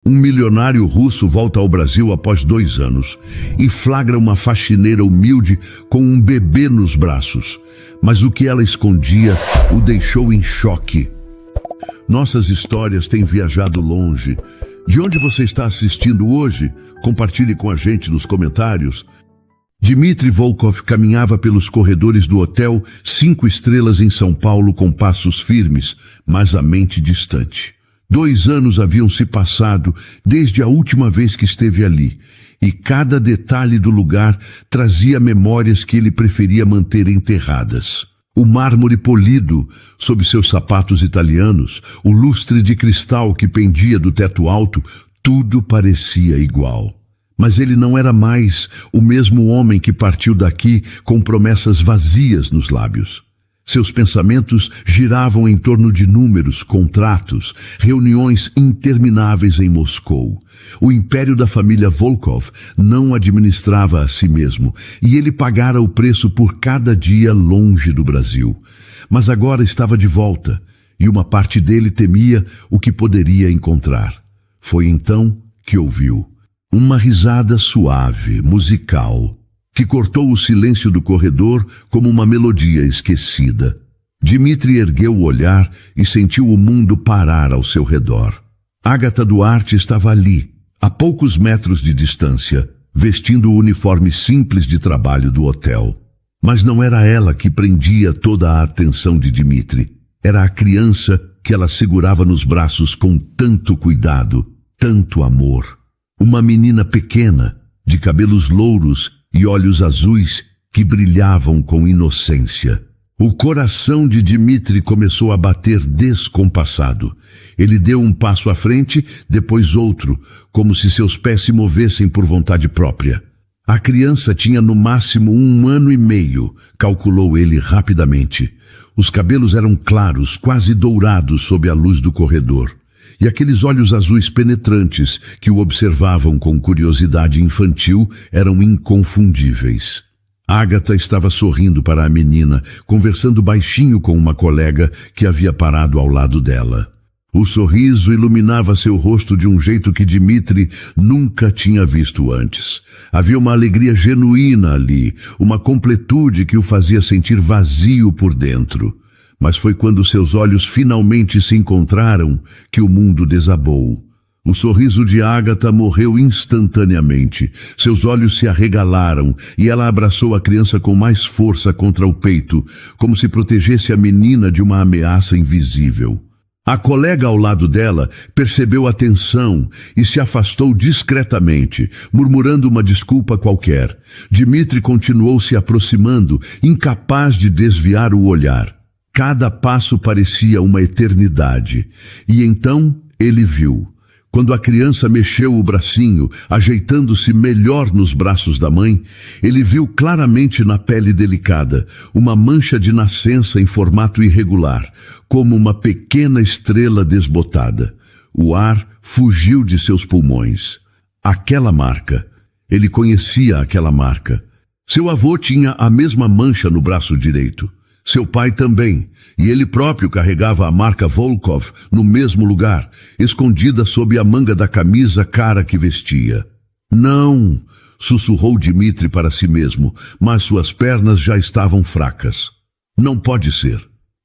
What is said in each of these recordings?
Um milionário russo volta ao Brasil após 2 anos e flagra uma faxineira humilde com um bebê nos braços. Mas o que ela escondia o deixou em choque. Nossas histórias têm viajado longe. De onde você está assistindo hoje? Compartilhe com a gente nos comentários. Dmitry Volkov caminhava pelos corredores do hotel 5 estrelas em São Paulo com passos firmes, mas a mente distante. 2 anos haviam se passado desde a última vez que esteve ali, e cada detalhe do lugar trazia memórias que ele preferia manter enterradas. O mármore polido sob seus sapatos italianos, o lustre de cristal que pendia do teto alto, tudo parecia igual. Mas ele não era mais o mesmo homem que partiu daqui com promessas vazias nos lábios. Seus pensamentos giravam em torno de números, contratos, reuniões intermináveis em Moscou. O império da família Volkov não administrava a si mesmo, e ele pagara o preço por cada dia longe do Brasil. Mas agora estava de volta, e uma parte dele temia o que poderia encontrar. Foi então que ouviu uma risada suave, musical, que cortou o silêncio do corredor como uma melodia esquecida. Dmitry ergueu o olhar e sentiu o mundo parar ao seu redor. Ágata Duarte estava ali, a poucos metros de distância, vestindo o uniforme simples de trabalho do hotel. Mas não era ela que prendia toda a atenção de Dmitry. Era a criança que ela segurava nos braços com tanto cuidado, tanto amor. Uma menina pequena, de cabelos louros e olhos azuis que brilhavam com inocência. O coração de Dmitry começou a bater descompassado. Ele deu um passo à frente, depois outro, como se seus pés se movessem por vontade própria. A criança tinha no máximo 1 ano e meio, calculou ele rapidamente. Os cabelos eram claros, quase dourados sob a luz do corredor. E aqueles olhos azuis penetrantes que o observavam com curiosidade infantil eram inconfundíveis. Ágata estava sorrindo para a menina, conversando baixinho com uma colega que havia parado ao lado dela. O sorriso iluminava seu rosto de um jeito que Dmitry nunca tinha visto antes. Havia uma alegria genuína ali, uma completude que o fazia sentir vazio por dentro. Mas foi quando seus olhos finalmente se encontraram que o mundo desabou. O sorriso de Ágata morreu instantaneamente. Seus olhos se arregalaram e ela abraçou a criança com mais força contra o peito, como se protegesse a menina de uma ameaça invisível. A colega ao lado dela percebeu a tensão e se afastou discretamente, murmurando uma desculpa qualquer. Dmitry continuou se aproximando, incapaz de desviar o olhar. Cada passo parecia uma eternidade. E então ele viu. Quando a criança mexeu o bracinho, ajeitando-se melhor nos braços da mãe, ele viu claramente na pele delicada uma mancha de nascença em formato irregular, como uma pequena estrela desbotada. O ar fugiu de seus pulmões. Aquela marca. Ele conhecia aquela marca. Seu avô tinha a mesma mancha no braço direito. Seu pai também, e ele próprio carregava a marca Volkov no mesmo lugar, escondida sob a manga da camisa cara que vestia. Não, sussurrou Dmitry para si mesmo, mas suas pernas já estavam fracas. Não pode ser.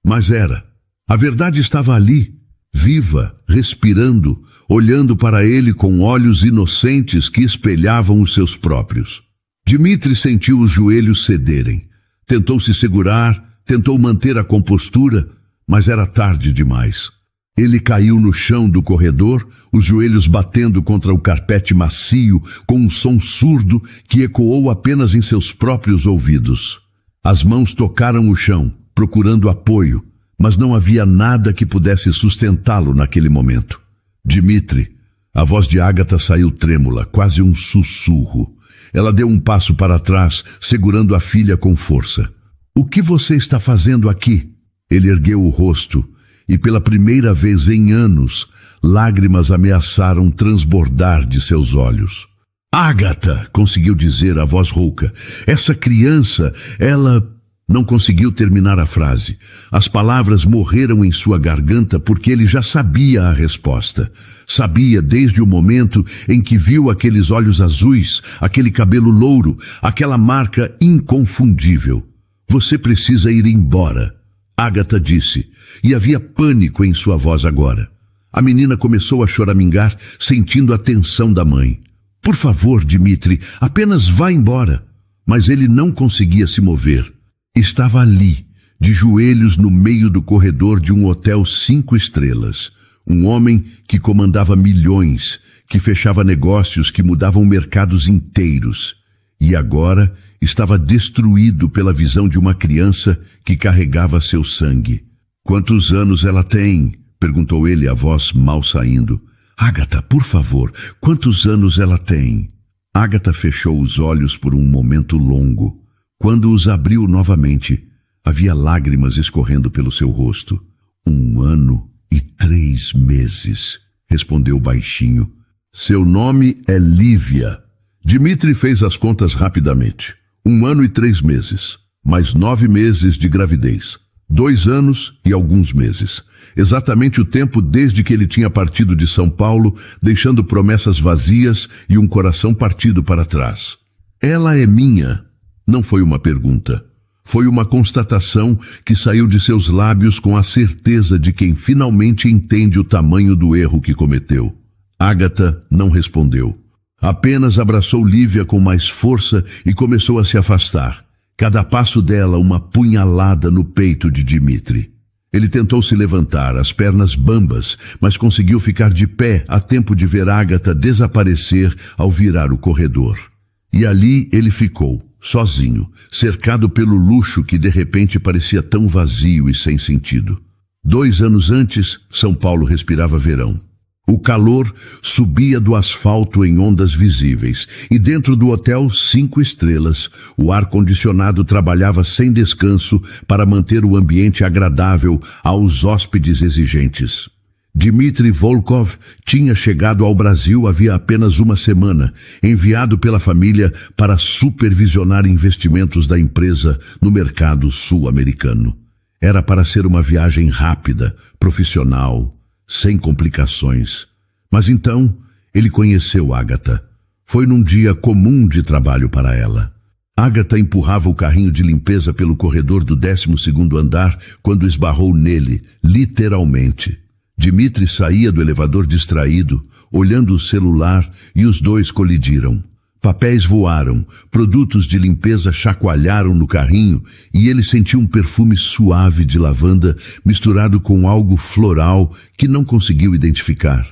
Mas era. A verdade estava ali, viva, respirando, olhando para ele com olhos inocentes que espelhavam os seus próprios. Dmitry sentiu os joelhos cederem. Tentou se segurar, tentou manter a compostura, mas era tarde demais. Ele caiu no chão do corredor, os joelhos batendo contra o carpete macio, com um som surdo que ecoou apenas em seus próprios ouvidos. As mãos tocaram o chão, procurando apoio, mas não havia nada que pudesse sustentá-lo naquele momento. Dmitry, a voz de Ágata saiu trêmula, quase um sussurro. Ela deu um passo para trás, segurando a filha com força. O que você está fazendo aqui? Ele ergueu o rosto e pela primeira vez em anos, lágrimas ameaçaram transbordar de seus olhos. Ágata, conseguiu dizer a voz rouca, essa criança, ela... Não conseguiu terminar a frase. As palavras morreram em sua garganta porque ele já sabia a resposta. Sabia desde o momento em que viu aqueles olhos azuis, aquele cabelo louro, aquela marca inconfundível. Você precisa ir embora, Ágata disse, e havia pânico em sua voz agora. A menina começou a choramingar, sentindo a tensão da mãe. Por favor, Dmitri, apenas vá embora. Mas ele não conseguia se mover. Estava ali, de joelhos no meio do corredor de um hotel 5 estrelas. Um homem que comandava milhões, que fechava negócios que mudavam mercados inteiros. E agora estava destruído pela visão de uma criança que carregava seu sangue. Quantos anos ela tem? Perguntou ele, a voz mal saindo. Ágata, por favor, quantos anos ela tem? Ágata fechou os olhos por um momento longo. Quando os abriu novamente, havia lágrimas escorrendo pelo seu rosto. 1 ano e 3 meses, respondeu baixinho. Seu nome é Lívia. Dmitri fez as contas rapidamente. 1 ano e 3 meses, mais 9 meses de gravidez. 2 anos e alguns meses. Exatamente o tempo desde que ele tinha partido de São Paulo, deixando promessas vazias e um coração partido para trás. Ela é minha. Não foi uma pergunta. Foi uma constatação que saiu de seus lábios com a certeza de quem finalmente entende o tamanho do erro que cometeu. Ágata não respondeu. Apenas abraçou Lívia com mais força e começou a se afastar. Cada passo dela uma punhalada no peito de Dmitri. Ele tentou se levantar, as pernas bambas, mas conseguiu ficar de pé a tempo de ver Ágata desaparecer ao virar o corredor. E ali ele ficou, sozinho, cercado pelo luxo que de repente parecia tão vazio e sem sentido. 2 anos antes, São Paulo respirava verão. O calor subia do asfalto em ondas visíveis, e dentro do hotel 5 estrelas, o ar-condicionado trabalhava sem descanso para manter o ambiente agradável aos hóspedes exigentes. Dmitri Volkov tinha chegado ao Brasil havia apenas 1 semana, enviado pela família para supervisionar investimentos da empresa no mercado sul-americano. Era para ser uma viagem rápida, profissional, sem complicações. Mas então ele conheceu Ágata. Foi num dia comum de trabalho para ela. Ágata empurrava o carrinho de limpeza pelo corredor do 12º andar quando esbarrou nele, literalmente. Dmitri saía do elevador distraído, olhando o celular, e os dois colidiram. Papéis voaram, produtos de limpeza chacoalharam no carrinho e ele sentiu um perfume suave de lavanda misturado com algo floral que não conseguiu identificar.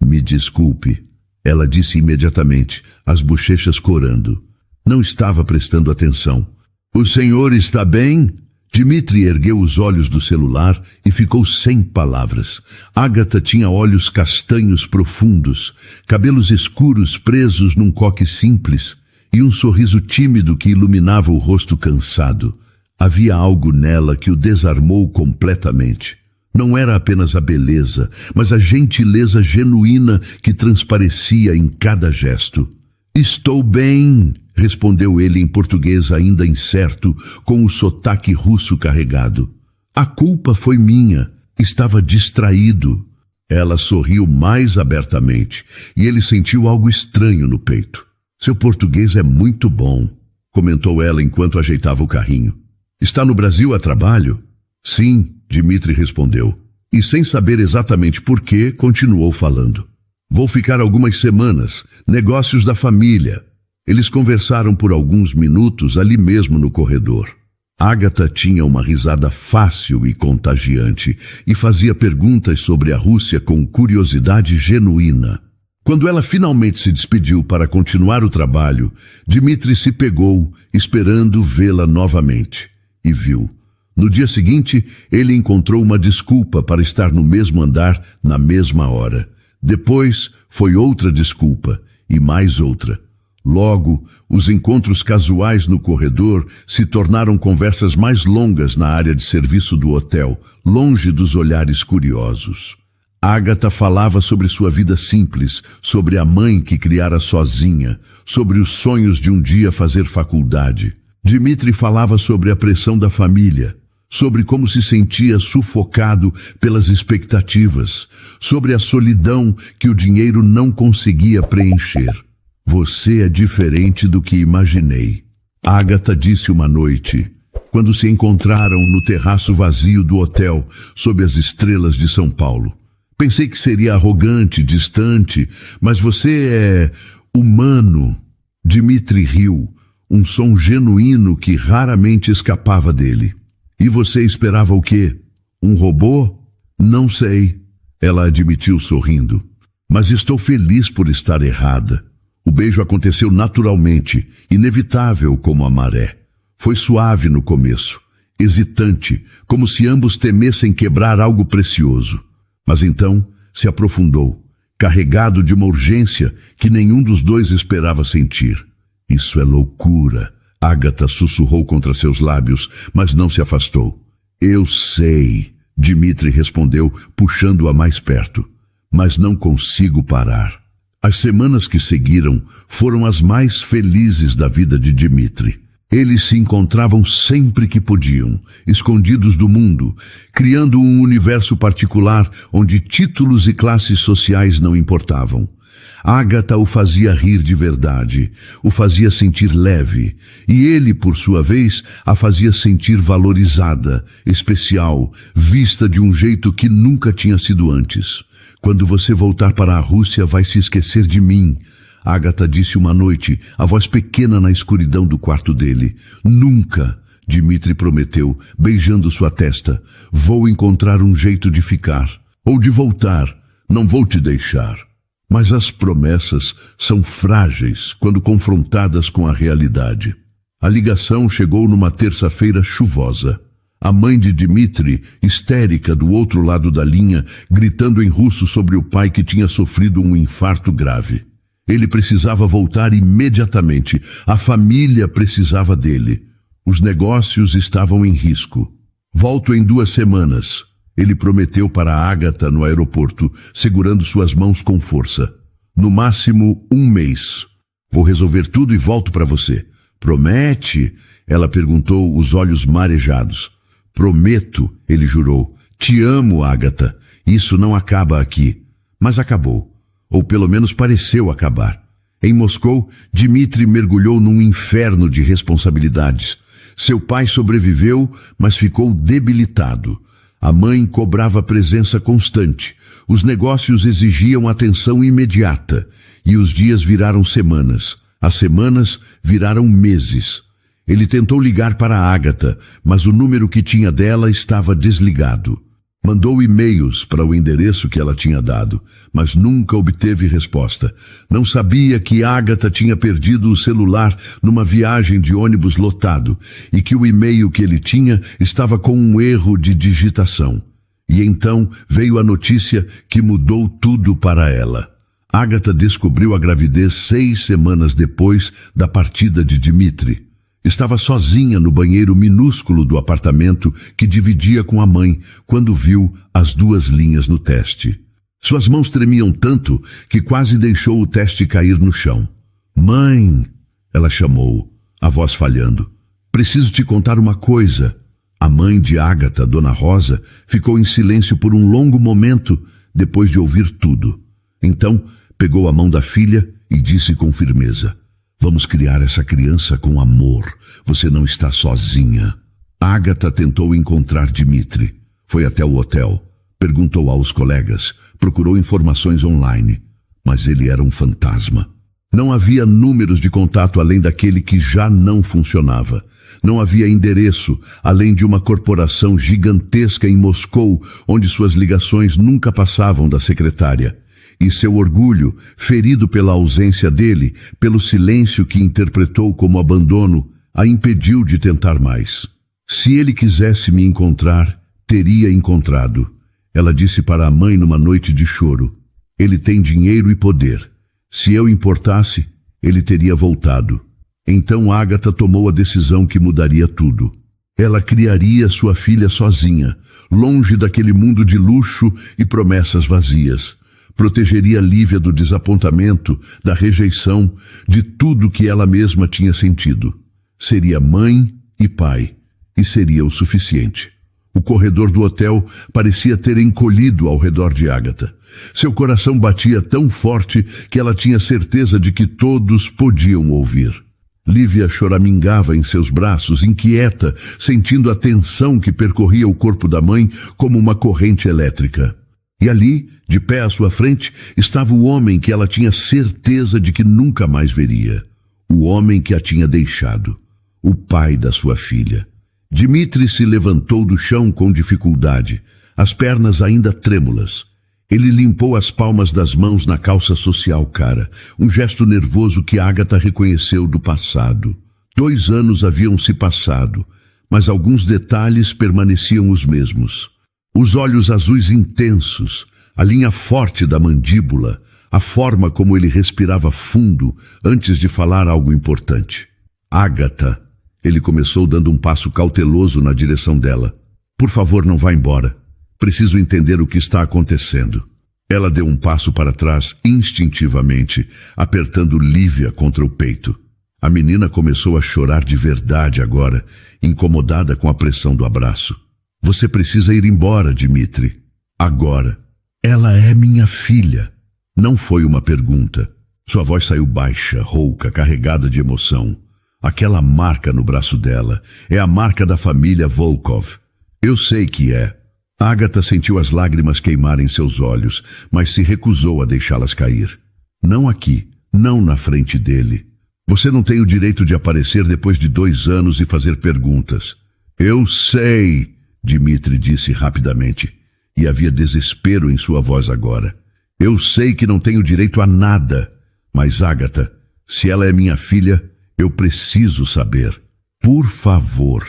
Me desculpe, ela disse imediatamente, as bochechas corando. Não estava prestando atenção. O senhor está bem? Dmitri ergueu os olhos do celular e ficou sem palavras. Ágata tinha olhos castanhos profundos, cabelos escuros presos num coque simples e um sorriso tímido que iluminava o rosto cansado. Havia algo nela que o desarmou completamente. Não era apenas a beleza, mas a gentileza genuína que transparecia em cada gesto. Estou bem, respondeu ele em português ainda incerto, com o sotaque russo carregado. A culpa foi minha. Estava distraído. Ela sorriu mais abertamente, e ele sentiu algo estranho no peito. Seu português é muito bom, comentou ela enquanto ajeitava o carrinho. Está no Brasil a trabalho? Sim, Dmitri respondeu, e sem saber exatamente por quê, continuou falando. Vou ficar algumas semanas, negócios da família. Eles conversaram por alguns minutos ali mesmo no corredor. Ágata tinha uma risada fácil e contagiante e fazia perguntas sobre a Rússia com curiosidade genuína. Quando ela finalmente se despediu para continuar o trabalho, Dmitri se pegou, esperando vê-la novamente. E viu. No dia seguinte, ele encontrou uma desculpa para estar no mesmo andar, na mesma hora. Depois, foi outra desculpa, e mais outra. Logo, os encontros casuais no corredor se tornaram conversas mais longas na área de serviço do hotel, longe dos olhares curiosos. Ágata falava sobre sua vida simples, sobre a mãe que criara sozinha, sobre os sonhos de um dia fazer faculdade. Dmitri falava sobre a pressão da família, sobre como se sentia sufocado pelas expectativas, sobre a solidão que o dinheiro não conseguia preencher. Você é diferente do que imaginei, Agatha disse uma noite, quando se encontraram no terraço vazio do hotel, sob as estrelas de São Paulo. Pensei que seria arrogante, distante, mas você é humano. Dmitri riu, um som genuíno que raramente escapava dele. E você esperava o quê? Um robô? Não sei, ela admitiu sorrindo. Mas estou feliz por estar errada. O beijo aconteceu naturalmente, inevitável como a maré. Foi suave no começo, hesitante, como se ambos temessem quebrar algo precioso. Mas então se aprofundou, carregado de uma urgência que nenhum dos dois esperava sentir. Isso é loucura, Agatha sussurrou contra seus lábios, mas não se afastou. Eu sei, Dmitri respondeu, puxando-a mais perto. Mas não consigo parar. As semanas que seguiram foram as mais felizes da vida de Dmitri. Eles se encontravam sempre que podiam, escondidos do mundo, criando um universo particular onde títulos e classes sociais não importavam. Agatha o fazia rir de verdade, o fazia sentir leve, e ele, por sua vez, a fazia sentir valorizada, especial, vista de um jeito que nunca tinha sido antes. Quando você voltar para a Rússia, vai se esquecer de mim, Agatha disse uma noite, a voz pequena na escuridão do quarto dele. Nunca, Dmitri prometeu, beijando sua testa. Vou encontrar um jeito de ficar, ou de voltar, não vou te deixar. Mas as promessas são frágeis quando confrontadas com a realidade. A ligação chegou numa terça-feira chuvosa. A mãe de Dmitri, histérica do outro lado da linha, gritando em russo sobre o pai que tinha sofrido um infarto grave. Ele precisava voltar imediatamente. A família precisava dele. Os negócios estavam em risco. Volto em 2 semanas. Ele prometeu para Agatha no aeroporto, segurando suas mãos com força. No máximo 1 mês. Vou resolver tudo e volto para você. Promete? Ela perguntou, os olhos marejados. Prometo, ele jurou. Te amo, Agatha. Isso não acaba aqui. Mas acabou. Ou pelo menos pareceu acabar. Em Moscou, Dmitri mergulhou num inferno de responsabilidades. Seu pai sobreviveu, mas ficou debilitado. A mãe cobrava presença constante. Os negócios exigiam atenção imediata. E os dias viraram semanas. As semanas viraram meses. Ele tentou ligar para Agatha, mas o número que tinha dela estava desligado. Mandou e-mails para o endereço que ela tinha dado, mas nunca obteve resposta. Não sabia que Agatha tinha perdido o celular numa viagem de ônibus lotado e que o e-mail que ele tinha estava com um erro de digitação. E então veio a notícia que mudou tudo para ela. Agatha descobriu a gravidez 6 semanas depois da partida de Dmitri. Estava sozinha no banheiro minúsculo do apartamento que dividia com a mãe quando viu as 2 linhas no teste. Suas mãos tremiam tanto que quase deixou o teste cair no chão. Mãe, ela chamou, a voz falhando. Preciso te contar uma coisa. A mãe de Agatha, Dona Rosa, ficou em silêncio por um longo momento depois de ouvir tudo. Então pegou a mão da filha e disse com firmeza. Vamos criar essa criança com amor. Você não está sozinha. Agatha tentou encontrar Dmitri. Foi até o hotel. Perguntou aos colegas. Procurou informações online. Mas ele era um fantasma. Não havia números de contato além daquele que já não funcionava. Não havia endereço, além de uma corporação gigantesca em Moscou, onde suas ligações nunca passavam da secretária. E seu orgulho, ferido pela ausência dele, pelo silêncio que interpretou como abandono, a impediu de tentar mais. Se ele quisesse me encontrar, teria encontrado. Ela disse para a mãe numa noite de choro. Ele tem dinheiro e poder. Se eu importasse, ele teria voltado. Então Agatha tomou a decisão que mudaria tudo. Ela criaria sua filha sozinha, longe daquele mundo de luxo e promessas vazias. Protegeria Lívia do desapontamento, da rejeição, de tudo que ela mesma tinha sentido. Seria mãe e pai, e seria o suficiente. O corredor do hotel parecia ter encolhido ao redor de Agatha. Seu coração batia tão forte que ela tinha certeza de que todos podiam ouvir. Lívia choramingava em seus braços, inquieta, sentindo a tensão que percorria o corpo da mãe como uma corrente elétrica. E ali, de pé à sua frente, estava o homem que ela tinha certeza de que nunca mais veria. O homem que a tinha deixado. O pai da sua filha. Dmitri se levantou do chão com dificuldade, as pernas ainda trêmulas. Ele limpou as palmas das mãos na calça social cara, um gesto nervoso que Agatha reconheceu do passado. 2 anos haviam se passado, mas alguns detalhes permaneciam os mesmos. Os olhos azuis intensos, a linha forte da mandíbula, a forma como ele respirava fundo antes de falar algo importante. Agatha. Ele começou dando um passo cauteloso na direção dela. Por favor, não vá embora. Preciso entender o que está acontecendo. Ela deu um passo para trás instintivamente, apertando Lívia contra o peito. A menina começou a chorar de verdade agora, incomodada com a pressão do abraço. Você precisa ir embora, Dmitri. Agora. Ela é minha filha. Não foi uma pergunta. Sua voz saiu baixa, rouca, carregada de emoção. Aquela marca no braço dela é a marca da família Volkov. Eu sei que é. Agatha sentiu as lágrimas queimarem seus olhos, mas se recusou a deixá-las cair. Não aqui, não na frente dele. Você não tem o direito de aparecer depois de 2 anos e fazer perguntas. Eu sei, Dmitri disse rapidamente, e havia desespero em sua voz agora. Eu sei que não tenho direito a nada, mas Agatha, se ela é minha filha, eu preciso saber. Por favor.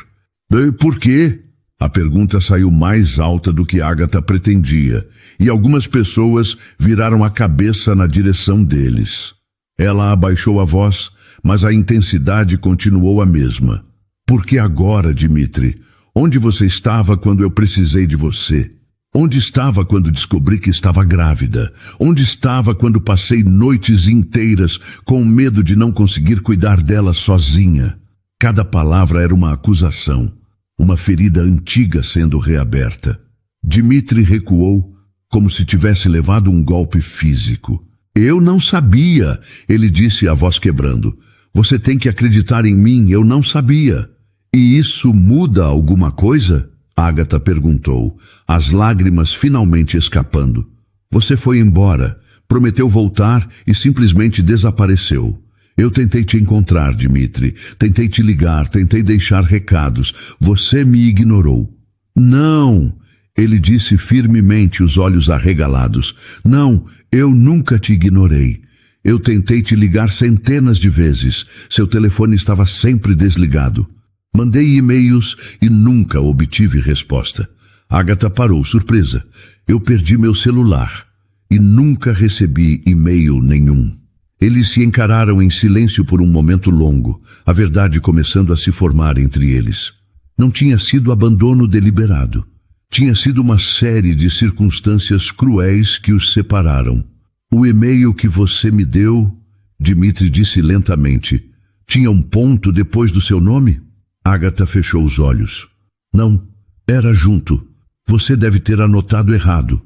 Por quê? A pergunta saiu mais alta do que Agatha pretendia, e algumas pessoas viraram a cabeça na direção deles. Ela abaixou a voz, mas a intensidade continuou a mesma. Por que agora, Dmitri? Onde você estava quando eu precisei de você? Onde estava quando descobri que estava grávida? Onde estava quando passei noites inteiras com medo de não conseguir cuidar dela sozinha? Cada palavra era uma acusação, uma ferida antiga sendo reaberta. Dmitri recuou, como se tivesse levado um golpe físico. Eu não sabia, ele disse, a voz quebrando. Você tem que acreditar em mim, eu não sabia. E isso muda alguma coisa? Agatha perguntou, as lágrimas finalmente escapando. Você foi embora, prometeu voltar e simplesmente desapareceu. Eu tentei te encontrar, Dmitri. Tentei te ligar, tentei deixar recados. Você me ignorou. Não, ele disse firmemente, os olhos arregalados. Não, eu nunca te ignorei. Eu tentei te ligar centenas de vezes. Seu telefone estava sempre desligado. Mandei e-mails e nunca obtive resposta. Agatha parou, surpresa. Eu perdi meu celular e nunca recebi e-mail nenhum. Eles se encararam em silêncio por um momento longo, a verdade começando a se formar entre eles. Não tinha sido abandono deliberado. Tinha sido uma série de circunstâncias cruéis que os separaram. O e-mail que você me deu, Dmitri disse lentamente, tinha um ponto depois do seu nome? Agatha fechou os olhos. Não, era junto. Você deve ter anotado errado.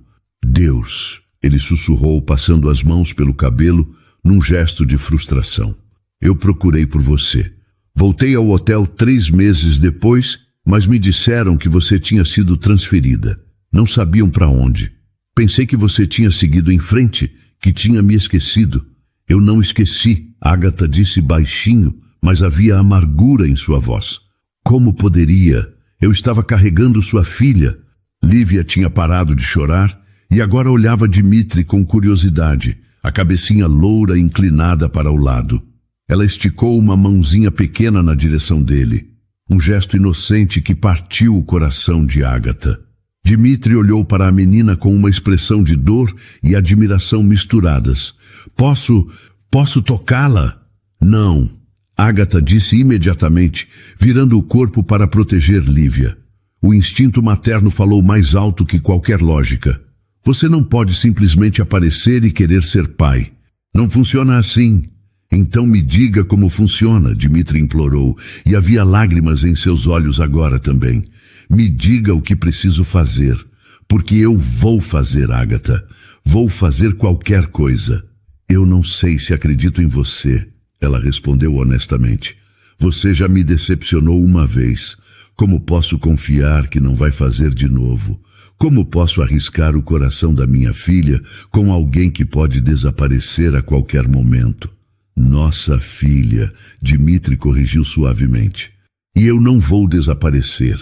Deus, ele sussurrou, passando as mãos pelo cabelo, num gesto de frustração. Eu procurei por você. Voltei ao hotel 3 meses depois, mas me disseram que você tinha sido transferida. Não sabiam para onde. Pensei que você tinha seguido em frente, que tinha me esquecido. Eu não esqueci, Agatha disse baixinho, mas havia amargura em sua voz. Como poderia? Eu estava carregando sua filha. Lívia tinha parado de chorar e agora olhava Dmitri com curiosidade, a cabecinha loura inclinada para o lado. Ela esticou uma mãozinha pequena na direção dele, um gesto inocente que partiu o coração de Agatha. Dmitri olhou para a menina com uma expressão de dor e admiração misturadas. Posso tocá-la? Não. Agatha disse imediatamente, virando o corpo para proteger Lívia. O instinto materno falou mais alto que qualquer lógica. Você não pode simplesmente aparecer e querer ser pai. Não funciona assim. Então me diga como funciona, Dmitri implorou, e havia lágrimas em seus olhos agora também. Me diga o que preciso fazer, porque eu vou fazer, Ágata. Vou fazer qualquer coisa. Eu não sei se acredito em você, ela respondeu honestamente. Você já me decepcionou uma vez. Como posso confiar que não vai fazer de novo? Como posso arriscar o coração da minha filha com alguém que pode desaparecer a qualquer momento? Nossa filha, Dmitri corrigiu suavemente. E eu não vou desaparecer.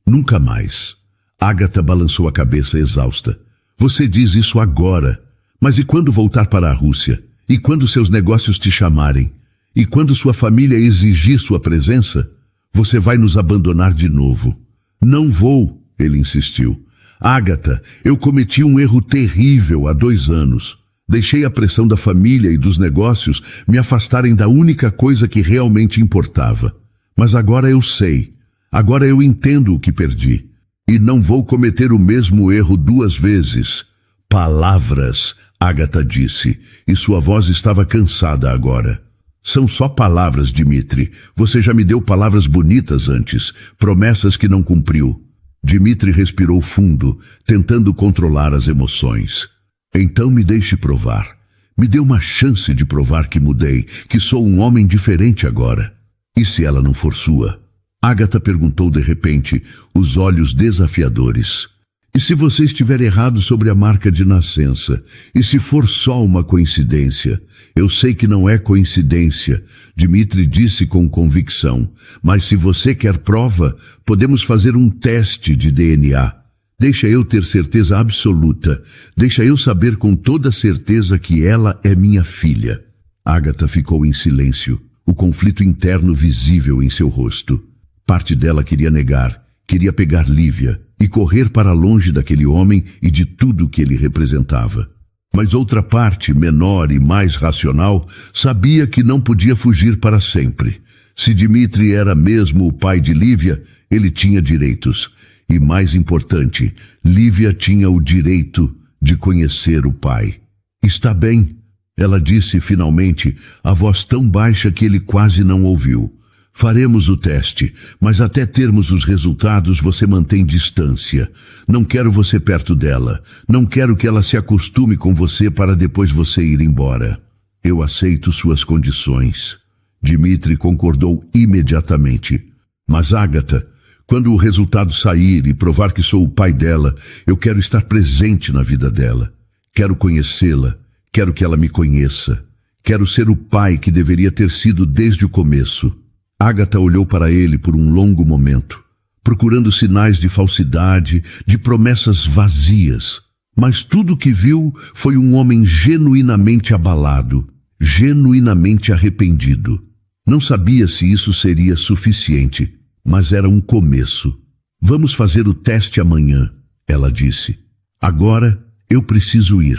Nunca mais. Ágata balançou a cabeça exausta. Você diz isso agora. Mas e quando voltar para a Rússia? E quando seus negócios te chamarem? E quando sua família exigir sua presença? Você vai nos abandonar de novo. Não vou, ele insistiu. Ágata, eu cometi um erro terrível há 2 anos. Deixei a pressão da família e dos negócios me afastarem da única coisa que realmente importava. Mas agora eu sei. Agora eu entendo o que perdi. E não vou cometer o mesmo erro 2 vezes. Palavras, Ágata disse, e sua voz estava cansada agora. São só palavras, Dmitri. Você já me deu palavras bonitas antes, promessas que não cumpriu. Dmitri respirou fundo, tentando controlar as emoções. Então me deixe provar. Me dê uma chance de provar que mudei, que sou um homem diferente agora. E se ela não for sua? Ágata perguntou de repente, os olhos desafiadores. E se você estiver errado sobre a marca de nascença? E se for só uma coincidência? Eu sei que não é coincidência, Dmitri disse com convicção. Mas se você quer prova, podemos fazer um teste de DNA. Deixa eu ter certeza absoluta. Deixa eu saber com toda certeza que ela é minha filha. Ágata ficou em silêncio, o conflito interno visível em seu rosto. Parte dela queria negar, queria pegar Lívia e correr para longe daquele homem e de tudo que ele representava. Mas outra parte, menor e mais racional, sabia que não podia fugir para sempre. Se Dmitri era mesmo o pai de Lívia, ele tinha direitos. E mais importante, Lívia tinha o direito de conhecer o pai. Está bem, ela disse finalmente, a voz tão baixa que ele quase não ouviu. Faremos o teste, mas até termos os resultados você mantém distância. Não quero você perto dela. Não quero que ela se acostume com você para depois você ir embora. Eu aceito suas condições. Dmitri concordou imediatamente. Mas Ágata, quando o resultado sair e provar que sou o pai dela, eu quero estar presente na vida dela. Quero conhecê-la. Quero que ela me conheça. Quero ser o pai que deveria ter sido desde o começo. Ágata olhou para ele por um longo momento, procurando sinais de falsidade, de promessas vazias. Mas tudo o que viu foi um homem genuinamente abalado, genuinamente arrependido. Não sabia se isso seria suficiente, mas era um começo. Vamos fazer o teste amanhã, ela disse. Agora eu preciso ir.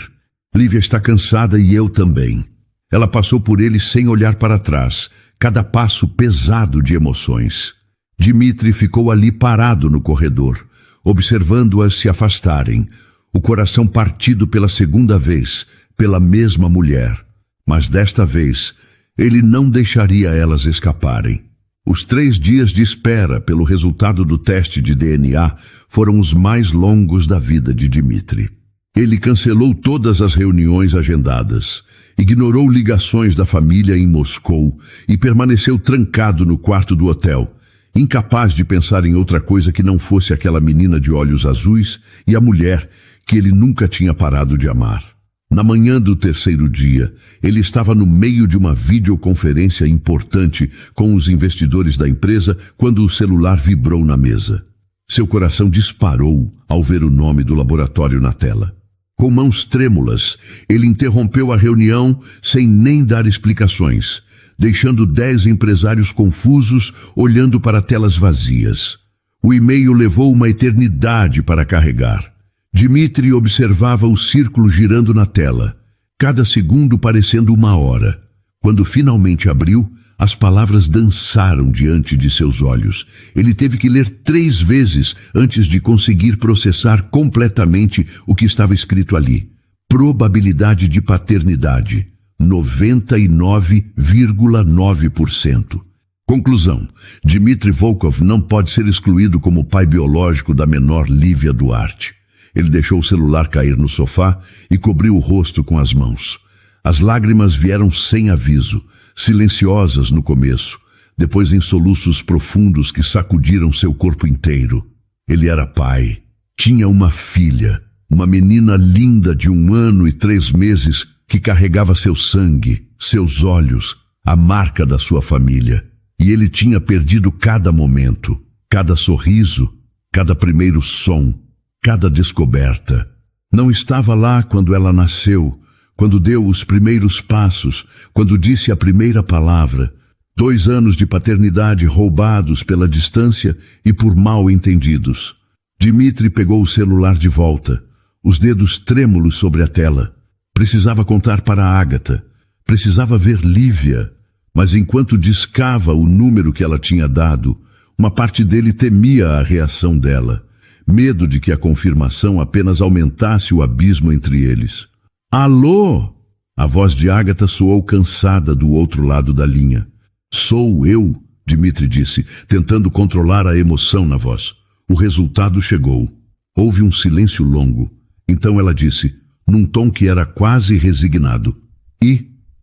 Lívia está cansada e eu também. Ela passou por ele sem olhar para trás, cada passo pesado de emoções. Dmitri ficou ali parado no corredor, observando-as se afastarem, o coração partido pela 2ª vez, pela mesma mulher. Mas desta vez, ele não deixaria elas escaparem. Os 3 dias de espera pelo resultado do teste de DNA foram os mais longos da vida de Dmitri. Ele cancelou todas as reuniões agendadas, ignorou ligações da família em Moscou e permaneceu trancado no quarto do hotel, incapaz de pensar em outra coisa que não fosse aquela menina de olhos azuis e a mulher que ele nunca tinha parado de amar. Na manhã do 3º dia, ele estava no meio de uma videoconferência importante com os investidores da empresa quando o celular vibrou na mesa. Seu coração disparou ao ver o nome do laboratório na tela. Com mãos trêmulas, ele interrompeu a reunião sem nem dar explicações, deixando 10 empresários confusos olhando para telas vazias. O e-mail levou uma eternidade para carregar. Dmitri observava o círculo girando na tela, cada segundo parecendo 1 hora. Quando finalmente abriu, as palavras dançaram diante de seus olhos. Ele teve que ler 3 vezes antes de conseguir processar completamente o que estava escrito ali. Probabilidade de paternidade. 99,9%. Conclusão: Dmitry Volkov não pode ser excluído como pai biológico da menor Lívia Duarte. Ele deixou o celular cair no sofá e cobriu o rosto com as mãos. As lágrimas vieram sem aviso, silenciosas no começo, depois em soluços profundos que sacudiram seu corpo inteiro. Ele era pai. Tinha uma filha, uma menina linda de 1 ano e 3 meses que carregava seu sangue, seus olhos, a marca da sua família. E ele tinha perdido cada momento, cada sorriso, cada primeiro som, cada descoberta. Não estava lá quando ela nasceu, quando deu os primeiros passos, quando disse a primeira palavra. 2 anos de paternidade roubados pela distância e por mal entendidos. Dmitry pegou o celular de volta, os dedos trêmulos sobre a tela. Precisava contar para Agatha, precisava ver Lívia. Mas enquanto discava o número que ela tinha dado, uma parte dele temia a reação dela, medo de que a confirmação apenas aumentasse o abismo entre eles. Alô? A voz de Agatha soou cansada do outro lado da linha. Sou eu, Dmitry disse, tentando controlar a emoção na voz. O resultado chegou. Houve um silêncio longo. Então ela disse, num tom que era quase resignado.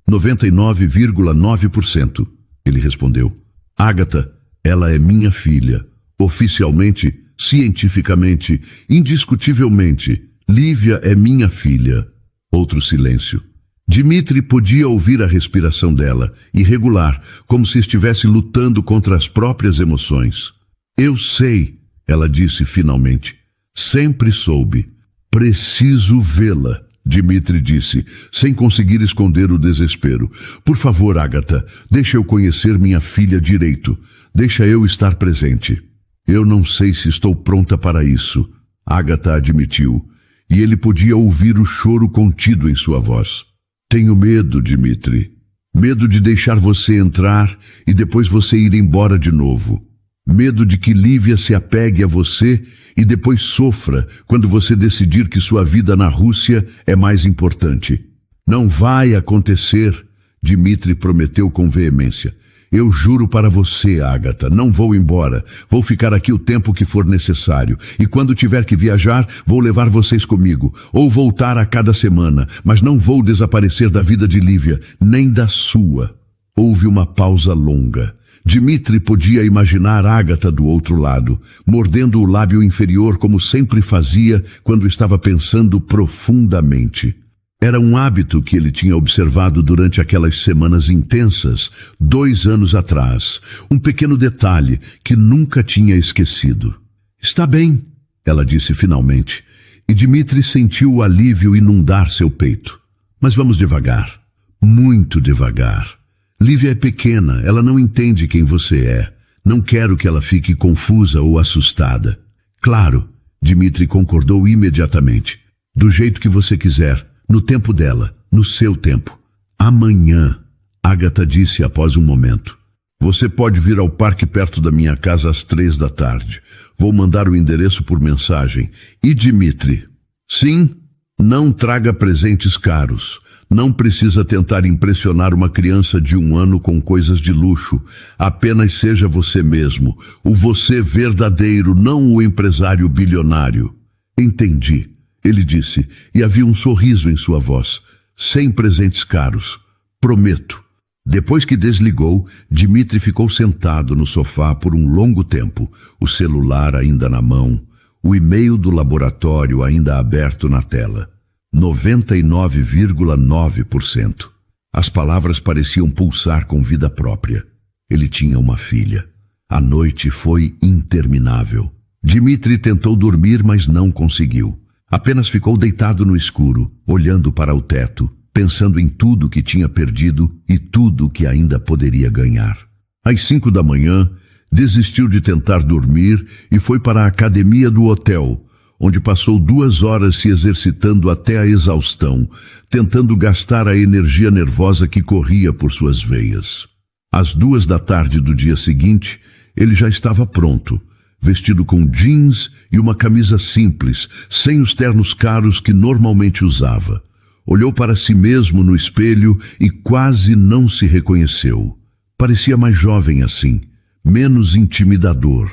99,9%. Ele respondeu. Agatha, ela é minha filha. Oficialmente, cientificamente, indiscutivelmente, Lívia é minha filha. Outro silêncio. Dmitry podia ouvir a respiração dela, irregular, como se estivesse lutando contra as próprias emoções. Eu sei, ela disse finalmente. Sempre soube. Preciso vê-la. Dmitry disse, sem conseguir esconder o desespero. Por favor, Agatha, deixa eu conhecer minha filha direito. Deixa eu estar presente. Eu não sei se estou pronta para isso, Agatha admitiu, e ele podia ouvir o choro contido em sua voz. Tenho medo, Dmitry. Medo de deixar você entrar e depois você ir embora de novo. Medo de que Lívia se apegue a você e depois sofra quando você decidir que sua vida na Rússia é mais importante. Não vai acontecer, Dmitry prometeu com veemência. Eu juro para você, Agatha, não vou embora. Vou ficar aqui o tempo que for necessário. E quando tiver que viajar, vou levar vocês comigo. Ou voltar a cada semana. Mas não vou desaparecer da vida de Lívia, nem da sua. Houve uma pausa longa. Dmitry podia imaginar Agatha do outro lado, mordendo o lábio inferior como sempre fazia quando estava pensando profundamente. Era um hábito que ele tinha observado durante aquelas semanas intensas, 2 anos atrás. Um pequeno detalhe que nunca tinha esquecido. Está bem, ela disse finalmente, e Dmitry sentiu o alívio inundar seu peito. Mas vamos devagar, muito devagar. Lívia é pequena, ela não entende quem você é. Não quero que ela fique confusa ou assustada. Claro, Dmitry concordou imediatamente. Do jeito que você quiser. No tempo dela, no seu tempo. Amanhã, Agatha disse após um momento. Você pode vir ao parque perto da minha casa às 3 da tarde. Vou mandar o endereço por mensagem. E Dmitry? Sim, não traga presentes caros. Não precisa tentar impressionar uma criança de 1 ano com coisas de luxo. Apenas seja você mesmo. O você verdadeiro, não o empresário bilionário. Entendi. Ele disse, e havia um sorriso em sua voz. Sem presentes caros. Prometo. Depois que desligou, Dmitry ficou sentado no sofá por um longo tempo, o celular ainda na mão, o e-mail do laboratório ainda aberto na tela. 99,9%. As palavras pareciam pulsar com vida própria. Ele tinha uma filha. A noite foi interminável. Dmitry tentou dormir, mas não conseguiu. Apenas ficou deitado no escuro, olhando para o teto, pensando em tudo que tinha perdido e tudo que ainda poderia ganhar. Às 5 da manhã, desistiu de tentar dormir e foi para a academia do hotel, onde passou 2 horas se exercitando até a exaustão, tentando gastar a energia nervosa que corria por suas veias. Às 2 da tarde do dia seguinte, ele já estava pronto, vestido com jeans e uma camisa simples, sem os ternos caros que normalmente usava. Olhou para si mesmo no espelho e quase não se reconheceu. Parecia mais jovem assim, menos intimidador,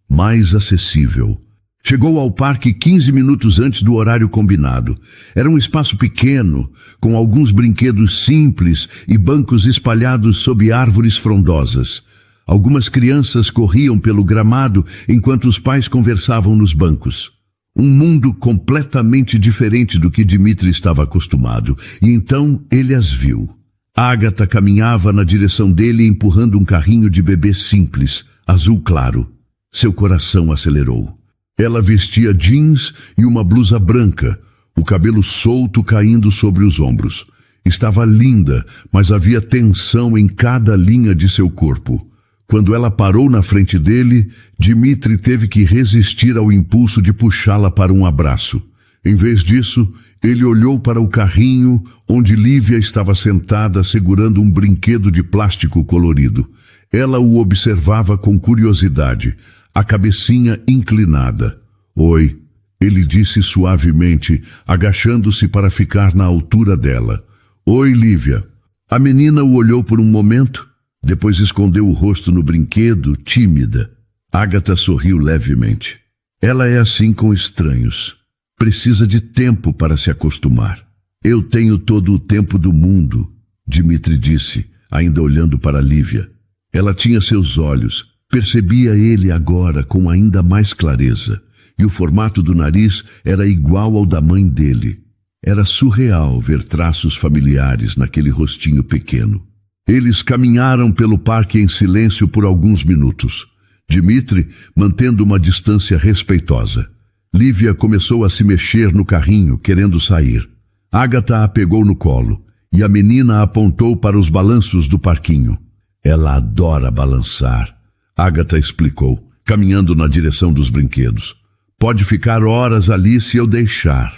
mais acessível. Chegou ao parque 15 minutos antes do horário combinado. Era um espaço pequeno, com alguns brinquedos simples e bancos espalhados sob árvores frondosas. Algumas crianças corriam pelo gramado enquanto os pais conversavam nos bancos. Um mundo completamente diferente do que Dmitri estava acostumado, e então ele as viu. Agatha caminhava na direção dele empurrando um carrinho de bebê simples, azul claro. Seu coração acelerou. Ela vestia jeans e uma blusa branca, o cabelo solto caindo sobre os ombros. Estava linda, mas havia tensão em cada linha de seu corpo. Quando ela parou na frente dele, Dmitri teve que resistir ao impulso de puxá-la para um abraço. Em vez disso, ele olhou para o carrinho onde Lívia estava sentada segurando um brinquedo de plástico colorido. Ela o observava com curiosidade, a cabecinha inclinada. "Oi", ele disse suavemente, agachando-se para ficar na altura dela. "Oi, Lívia." A menina o olhou por um momento, depois escondeu o rosto no brinquedo, tímida. Agatha sorriu levemente. Ela é assim com estranhos. Precisa de tempo para se acostumar. "Eu tenho todo o tempo do mundo", Dmitri disse, ainda olhando para Lívia. Ela tinha seus olhos, percebia ele agora com ainda mais clareza, e o formato do nariz era igual ao da mãe dele. Era surreal ver traços familiares naquele rostinho pequeno. Eles caminharam pelo parque em silêncio por alguns minutos. Dmitri mantendo uma distância respeitosa. Lívia começou a se mexer no carrinho, querendo sair. Agatha a pegou no colo, e a menina apontou para os balanços do parquinho. "Ela adora balançar", Agatha explicou, caminhando na direção dos brinquedos. "Pode ficar horas ali se eu deixar."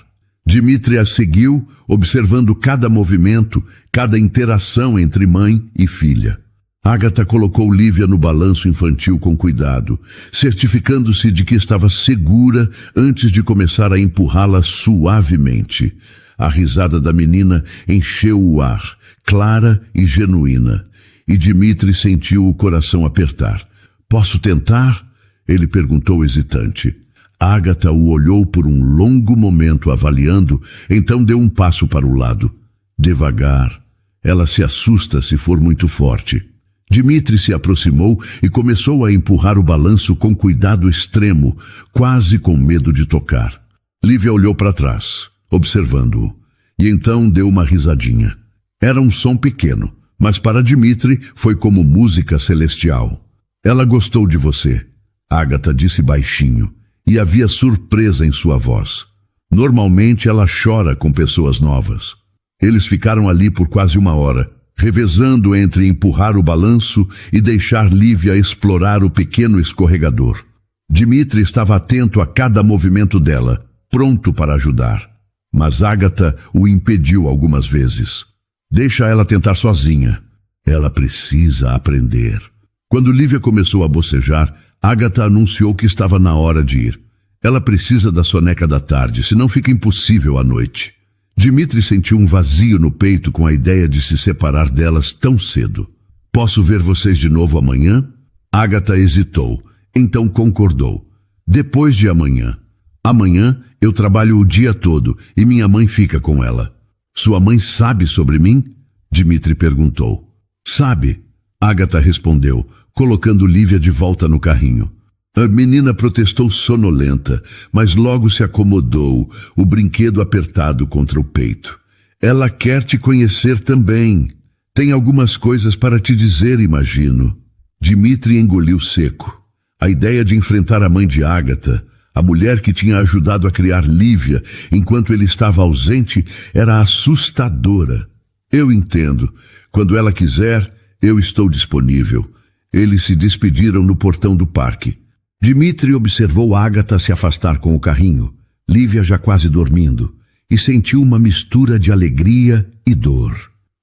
Dmitri a seguiu, observando cada movimento, cada interação entre mãe e filha. Agatha colocou Lívia no balanço infantil com cuidado, certificando-se de que estava segura antes de começar a empurrá-la suavemente. A risada da menina encheu o ar, clara e genuína, e Dmitri sentiu o coração apertar. "Posso tentar?" ele perguntou hesitante. Agatha o olhou por um longo momento avaliando, então deu um passo para o lado. Devagar. Ela se assusta se for muito forte. Dmitri se aproximou e começou a empurrar o balanço com cuidado extremo, quase com medo de tocar. Lívia olhou para trás, observando-o, e então deu uma risadinha. Era um som pequeno, mas para Dmitri foi como música celestial. "Ela gostou de você", Agatha disse baixinho, e havia surpresa em sua voz. Normalmente ela chora com pessoas novas. Eles ficaram ali por quase uma hora, revezando entre empurrar o balanço e deixar Lívia explorar o pequeno escorregador. Dmitri estava atento a cada movimento dela, pronto para ajudar. Mas Agatha o impediu algumas vezes. "Deixa ela tentar sozinha. Ela precisa aprender." Quando Lívia começou a bocejar, Agatha anunciou que estava na hora de ir. "Ela precisa da soneca da tarde, senão fica impossível à noite." Dmitri sentiu um vazio no peito com a ideia de se separar delas tão cedo. "Posso ver vocês de novo amanhã?" Agatha hesitou, então concordou. "Depois de amanhã. Amanhã eu trabalho o dia todo e minha mãe fica com ela." "Sua mãe sabe sobre mim?" Dmitri perguntou. "Sabe," Agatha respondeu, colocando Lívia de volta no carrinho. A menina protestou sonolenta, mas logo se acomodou, o brinquedo apertado contra o peito. "Ela quer te conhecer também. Tem algumas coisas para te dizer, imagino." Dmitri engoliu seco. A ideia de enfrentar a mãe de Agatha, a mulher que tinha ajudado a criar Lívia enquanto ele estava ausente, era assustadora. "Eu entendo. Quando ela quiser, eu estou disponível." Eles se despediram no portão do parque. Dmitri observou Agatha se afastar com o carrinho, Lívia já quase dormindo, e sentiu uma mistura de alegria e dor.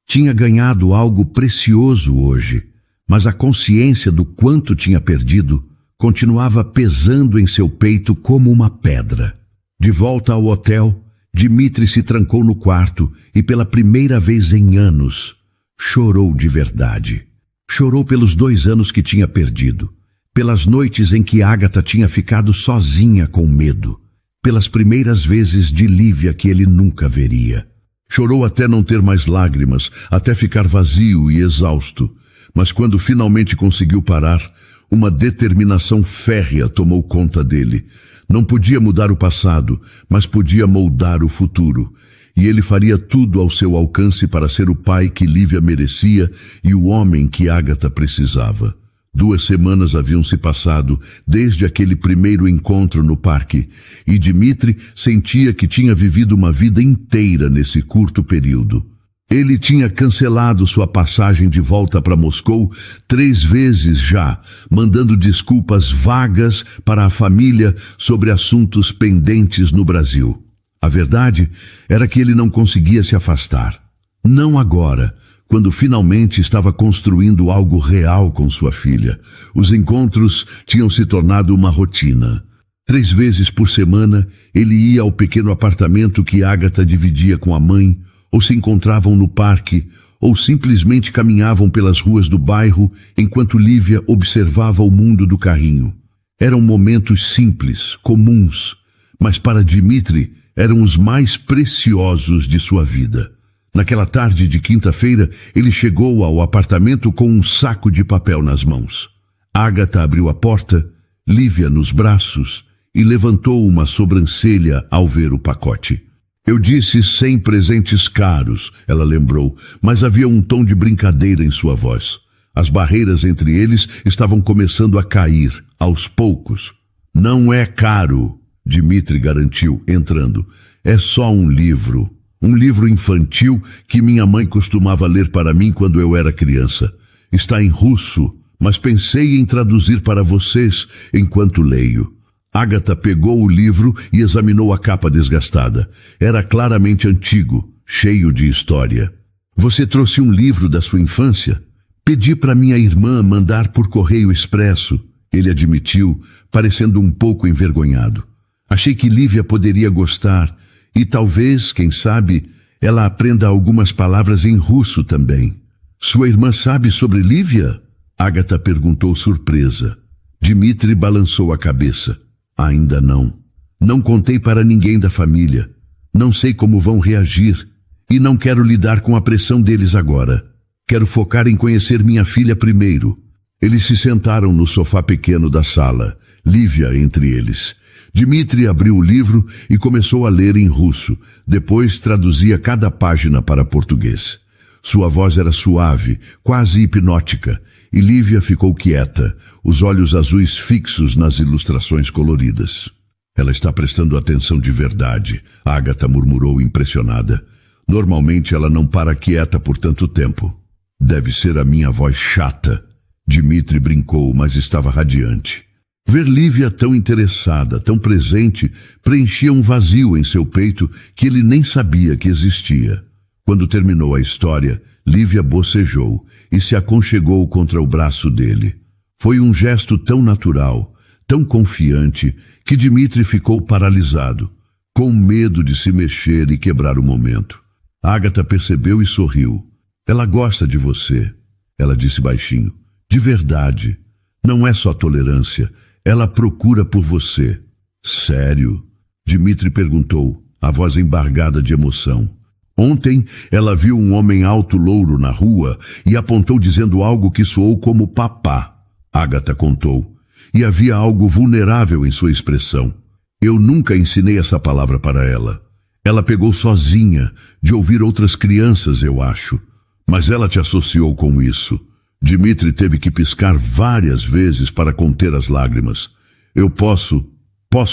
Tinha ganhado algo precioso hoje, mas a consciência do quanto tinha perdido continuava pesando em seu peito como uma pedra. De volta ao hotel, Dmitri se trancou no quarto e pela primeira vez em anos chorou de verdade. Chorou pelos 2 anos que tinha perdido, pelas noites em que Agatha tinha ficado sozinha com medo, pelas primeiras vezes de Lívia que ele nunca veria. Chorou até não ter mais lágrimas, até ficar vazio e exausto, mas quando finalmente conseguiu parar, uma determinação férrea tomou conta dele. Não podia mudar o passado, mas podia moldar o futuro. E ele faria tudo ao seu alcance para ser o pai que Lívia merecia e o homem que Agatha precisava. 2 semanas haviam se passado desde aquele primeiro encontro no parque, e Dmitri sentia que tinha vivido uma vida inteira nesse curto período. Ele tinha cancelado sua passagem de volta para Moscou 3 vezes já, mandando desculpas vagas para a família sobre assuntos pendentes no Brasil. A verdade era que ele não conseguia se afastar. Não agora, quando finalmente estava construindo algo real com sua filha. Os encontros tinham se tornado uma rotina. 3 vezes por semana, ele ia ao pequeno apartamento que Agatha dividia com a mãe, ou se encontravam no parque, ou simplesmente caminhavam pelas ruas do bairro enquanto Lívia observava o mundo do carrinho. Eram momentos simples, comuns, mas para Dmitri eram os mais preciosos de sua vida. Naquela tarde de quinta-feira, ele chegou ao apartamento com um saco de papel nas mãos. Agatha abriu a porta, Lívia nos braços, e levantou uma sobrancelha ao ver o pacote. Eu disse 100 presentes caros, ela lembrou, mas havia um tom de brincadeira em sua voz. As barreiras entre eles estavam começando a cair, aos poucos. Não é caro, Dmitri garantiu, entrando. É só um livro. Um livro infantil que minha mãe costumava ler para mim quando eu era criança. Está em russo, mas pensei em traduzir para vocês enquanto leio. Agatha pegou o livro e examinou a capa desgastada. Era claramente antigo, cheio de história. Você trouxe um livro da sua infância? Pedi para minha irmã mandar por correio expresso, ele admitiu, parecendo um pouco envergonhado. Achei que Lívia poderia gostar e talvez, quem sabe, ela aprenda algumas palavras em russo também. Sua irmã sabe sobre Lívia? Agatha perguntou surpresa. Dmitri balançou a cabeça. Ainda não. Não contei para ninguém da família. Não sei como vão reagir. E não quero lidar com a pressão deles agora. Quero focar em conhecer minha filha primeiro. Eles se sentaram no sofá pequeno da sala, Lívia entre eles. Dmitri abriu o livro e começou a ler em russo. Depois traduzia cada página para português. Sua voz era suave, quase hipnótica, e Lívia ficou quieta, os olhos azuis fixos nas ilustrações coloridas. Ela está prestando atenção de verdade, Agatha murmurou impressionada. Normalmente ela não para quieta por tanto tempo. Deve ser a minha voz chata. Dmitri brincou, mas estava radiante. Ver Lívia tão interessada, tão presente, preenchia um vazio em seu peito que ele nem sabia que existia. Quando terminou a história, Lívia bocejou e se aconchegou contra o braço dele. Foi um gesto tão natural, tão confiante, que Dmitri ficou paralisado, com medo de se mexer e quebrar o momento. Agatha percebeu e sorriu. Ela gosta de você, ela disse baixinho. De verdade. Não é só tolerância. Ela procura por você. Sério? Dmitri perguntou, a voz embargada de emoção. Ontem ela viu um homem alto louro na rua e apontou dizendo algo que soou como papá. Agatha contou. E havia algo vulnerável em sua expressão. Eu nunca ensinei essa palavra para ela. Ela pegou sozinha, de ouvir outras crianças, eu acho. Mas ela te associou com isso. Dmitri teve que piscar várias vezes para conter as lágrimas. Eu posso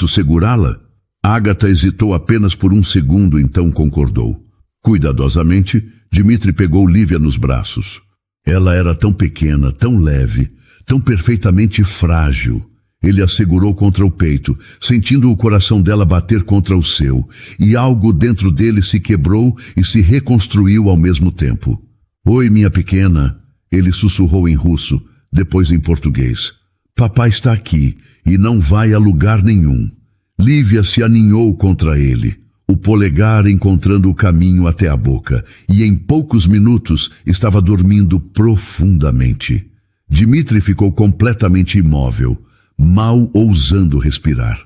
segurá-la? Agatha hesitou apenas por um segundo, então concordou. Cuidadosamente, Dmitri pegou Lívia nos braços. Ela era tão pequena, tão leve, tão perfeitamente frágil. Ele a segurou contra o peito, sentindo o coração dela bater contra o seu, e algo dentro dele se quebrou e se reconstruiu ao mesmo tempo. Oi, minha pequena, ele sussurrou em russo, depois em português. Papai está aqui e não vai a lugar nenhum. Lívia se aninhou contra ele. o polegar encontrando o caminho até a boca, e em poucos minutos estava dormindo profundamente. Dmitri ficou completamente imóvel, mal ousando respirar.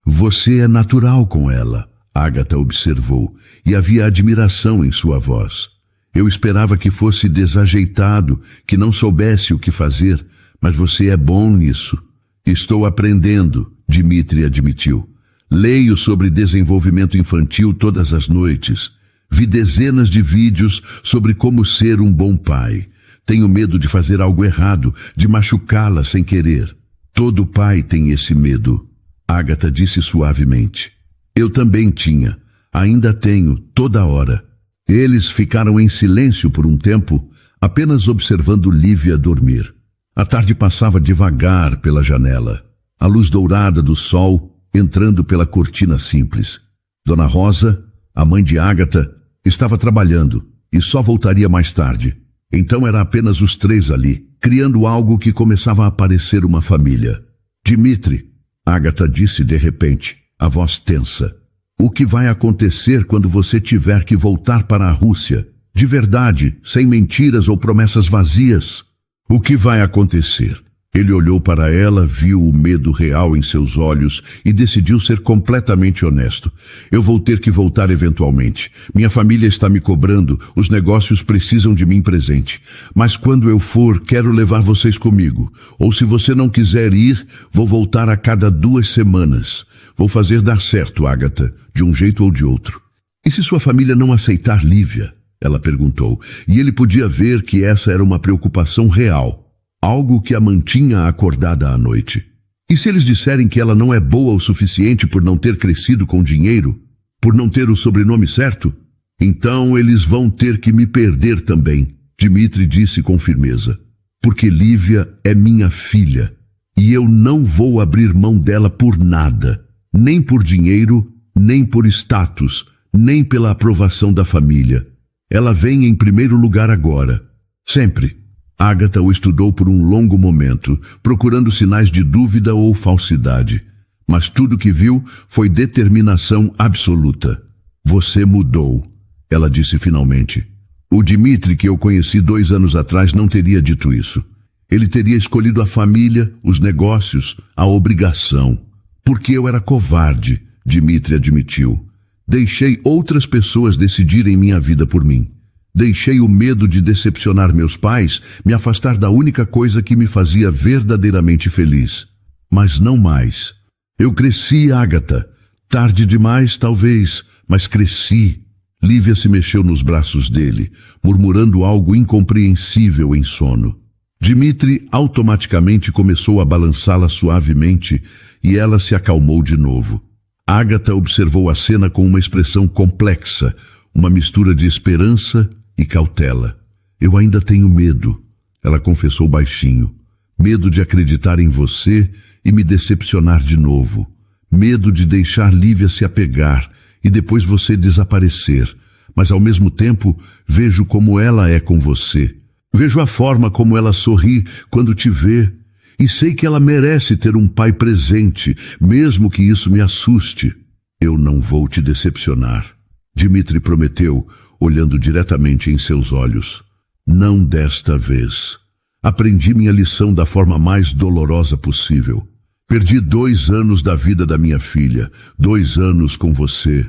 Você é natural com ela, Agatha observou, e havia admiração em sua voz. Eu esperava que fosse desajeitado, que não soubesse o que fazer, mas você é bom nisso. Estou aprendendo, Dmitri admitiu. Leio sobre desenvolvimento infantil todas as noites. Vi dezenas de vídeos sobre como ser um bom pai. Tenho medo de fazer algo errado, de machucá-la sem querer. Todo pai tem esse medo, Agatha disse suavemente. Eu também tinha. Ainda tenho, toda hora. Eles ficaram em silêncio por um tempo, apenas observando Lívia dormir. A tarde passava devagar pela janela. A luz dourada do sol entrando pela cortina simples. Dona Rosa, a mãe de Agatha, estava trabalhando e só voltaria mais tarde. Então era apenas os três ali, criando algo que começava a parecer uma família. Dmitri, Agatha disse de repente, a voz tensa. O que vai acontecer quando você tiver que voltar para a Rússia? De verdade, sem mentiras ou promessas vazias. O que vai acontecer? Ele olhou para ela, viu o medo real em seus olhos e decidiu ser completamente honesto. Eu vou ter que voltar eventualmente. Minha família está me cobrando, os negócios precisam de mim presente. Mas quando eu for, quero levar vocês comigo. Ou se você não quiser ir, vou voltar a cada 2 semanas. Vou fazer dar certo, Agatha, de um jeito ou de outro. E se sua família não aceitar Lívia? Ela perguntou, e ele podia ver que essa era uma preocupação real. Algo que a mantinha acordada à noite. E se eles disserem que ela não é boa o suficiente por não ter crescido com dinheiro? Por não ter o sobrenome certo? Então eles vão ter que me perder também, Dmitri disse com firmeza. Porque Lívia é minha filha, e eu não vou abrir mão dela por nada. Nem por dinheiro, nem por status, nem pela aprovação da família. Ela vem em primeiro lugar agora. Sempre. Agatha o estudou por um longo momento, procurando sinais de dúvida ou falsidade. Mas tudo que viu foi determinação absoluta. Você mudou, ela disse finalmente. O Dmitri que eu conheci 2 anos atrás não teria dito isso. Ele teria escolhido a família, os negócios, a obrigação. Porque eu era covarde, Dmitri admitiu. Deixei outras pessoas decidirem minha vida por mim. Deixei o medo de decepcionar meus pais me afastar da única coisa que me fazia verdadeiramente feliz. Mas não mais. Eu cresci, Agatha. Tarde demais, talvez, mas cresci. Lívia se mexeu nos braços dele, murmurando algo incompreensível em sono. Dmitri automaticamente começou a balançá-la suavemente e ela se acalmou de novo. Agatha observou a cena com uma expressão complexa, uma mistura de esperança e cautela. Eu ainda tenho medo, ela confessou baixinho. Medo de acreditar em você e me decepcionar de novo. Medo de deixar Lívia se apegar e depois você desaparecer. Mas ao mesmo tempo vejo como ela é com você. Vejo a forma como ela sorri quando te vê. E sei que ela merece ter um pai presente, mesmo que isso me assuste. Eu não vou te decepcionar, Dmitri prometeu, olhando diretamente em seus olhos. Não desta vez. Aprendi minha lição da forma mais dolorosa possível. Perdi 2 anos da vida da minha filha, 2 anos com você.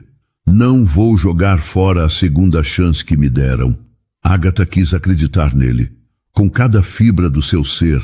Não vou jogar fora a segunda chance que me deram. Agatha quis acreditar nele. Com cada fibra do seu ser,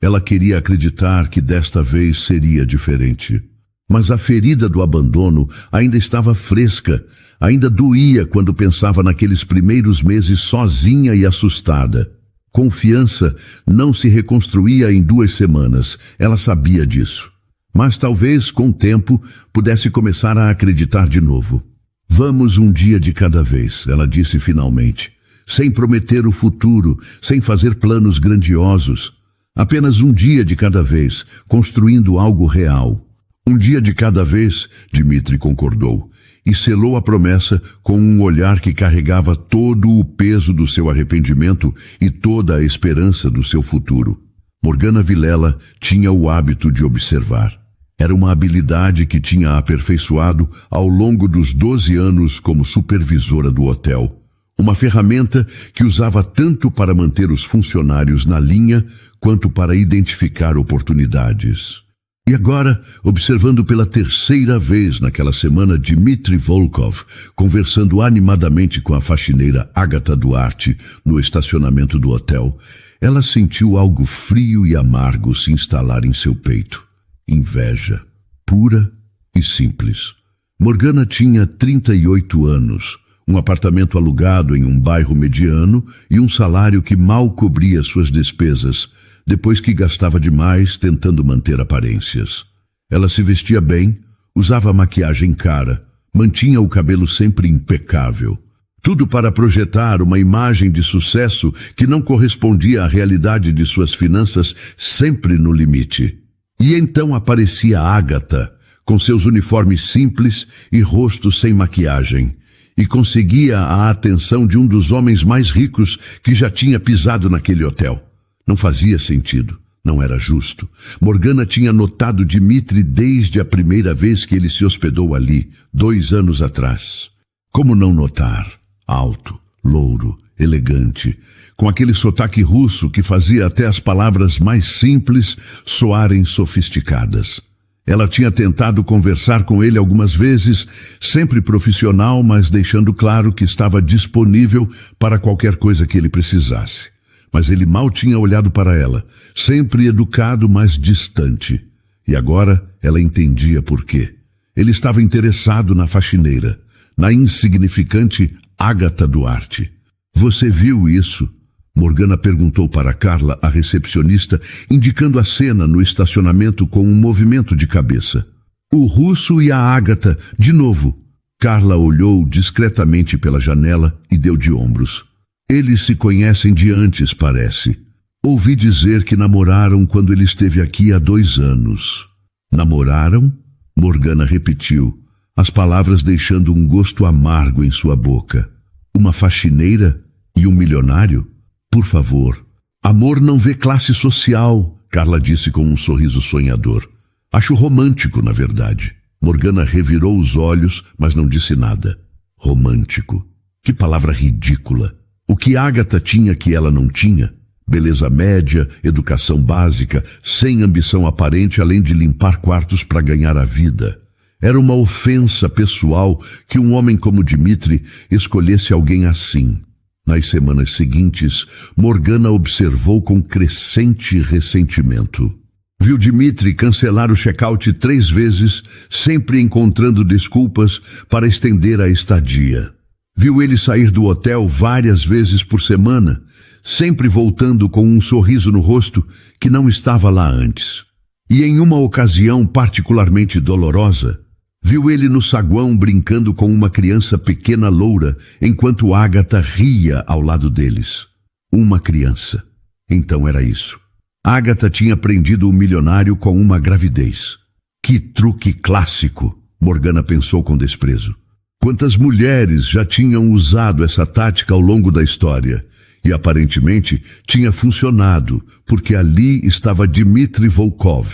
ela queria acreditar que desta vez seria diferente. Mas a ferida do abandono ainda estava fresca, ainda doía quando pensava naqueles primeiros meses sozinha e assustada. Confiança não se reconstruía em 2 semanas, ela sabia disso. Mas talvez, com o tempo, pudesse começar a acreditar de novo. Vamos um dia de cada vez, ela disse finalmente, sem prometer o futuro, sem fazer planos grandiosos. Apenas um dia de cada vez, construindo algo real. Um dia de cada vez, Dmitri concordou, e selou a promessa com um olhar que carregava todo o peso do seu arrependimento e toda a esperança do seu futuro. Morgana Vilela tinha o hábito de observar. Era uma habilidade que tinha aperfeiçoado ao longo dos 12 anos como supervisora do hotel. Uma ferramenta que usava tanto para manter os funcionários na linha quanto para identificar oportunidades. E agora, observando pela terceira vez naquela semana Dmitry Volkov conversando animadamente com a faxineira Agatha Duarte no estacionamento do hotel, ela sentiu algo frio e amargo se instalar em seu peito. Inveja, pura e simples. Morgana tinha 38 anos, um apartamento alugado em um bairro mediano e um salário que mal cobria suas despesas, depois que gastava demais tentando manter aparências. Ela se vestia bem, usava maquiagem cara, mantinha o cabelo sempre impecável. Tudo para projetar uma imagem de sucesso que não correspondia à realidade de suas finanças sempre no limite. E então aparecia Agatha, com seus uniformes simples e rosto sem maquiagem, e conseguia a atenção de um dos homens mais ricos que já tinha pisado naquele hotel. Não fazia sentido, não era justo. Morgana tinha notado Dmitry desde a primeira vez que ele se hospedou ali, 2 anos atrás. Como não notar? Alto, louro, elegante, com aquele sotaque russo que fazia até as palavras mais simples soarem sofisticadas. Ela tinha tentado conversar com ele algumas vezes, sempre profissional, mas deixando claro que estava disponível para qualquer coisa que ele precisasse. Mas ele mal tinha olhado para ela, sempre educado, mas distante. E agora ela entendia por quê. Ele estava interessado na faxineira, na insignificante Agatha Duarte. Você viu isso? Morgana perguntou para Carla, a recepcionista, indicando a cena no estacionamento com um movimento de cabeça. O russo e a Agatha, de novo. Carla olhou discretamente pela janela e deu de ombros. Eles se conhecem de antes, parece. Ouvi dizer que namoraram quando ele esteve aqui há 2 anos. Namoraram? Morgana repetiu, as palavras deixando um gosto amargo em sua boca. Uma faxineira e um milionário? Por favor. Amor não vê classe social, Carla disse com um sorriso sonhador. Acho romântico, na verdade. Morgana revirou os olhos, mas não disse nada. Romântico. Que palavra ridícula. O que Agatha tinha que ela não tinha? Beleza média, educação básica, sem ambição aparente além de limpar quartos para ganhar a vida. Era uma ofensa pessoal que um homem como Dmitry escolhesse alguém assim. Nas semanas seguintes, Morgana observou com crescente ressentimento. Viu Dmitry cancelar o check-out 3 vezes, sempre encontrando desculpas para estender a estadia. Viu ele sair do hotel várias vezes por semana, sempre voltando com um sorriso no rosto que não estava lá antes. E em uma ocasião particularmente dolorosa, viu ele no saguão brincando com uma criança pequena loura, enquanto Agatha ria ao lado deles. Uma criança. Então era isso. Agatha tinha prendido o milionário com uma gravidez. Que truque clássico, Morgana pensou com desprezo. Quantas mulheres já tinham usado essa tática ao longo da história? E aparentemente tinha funcionado, porque ali estava Dmitry Volkov,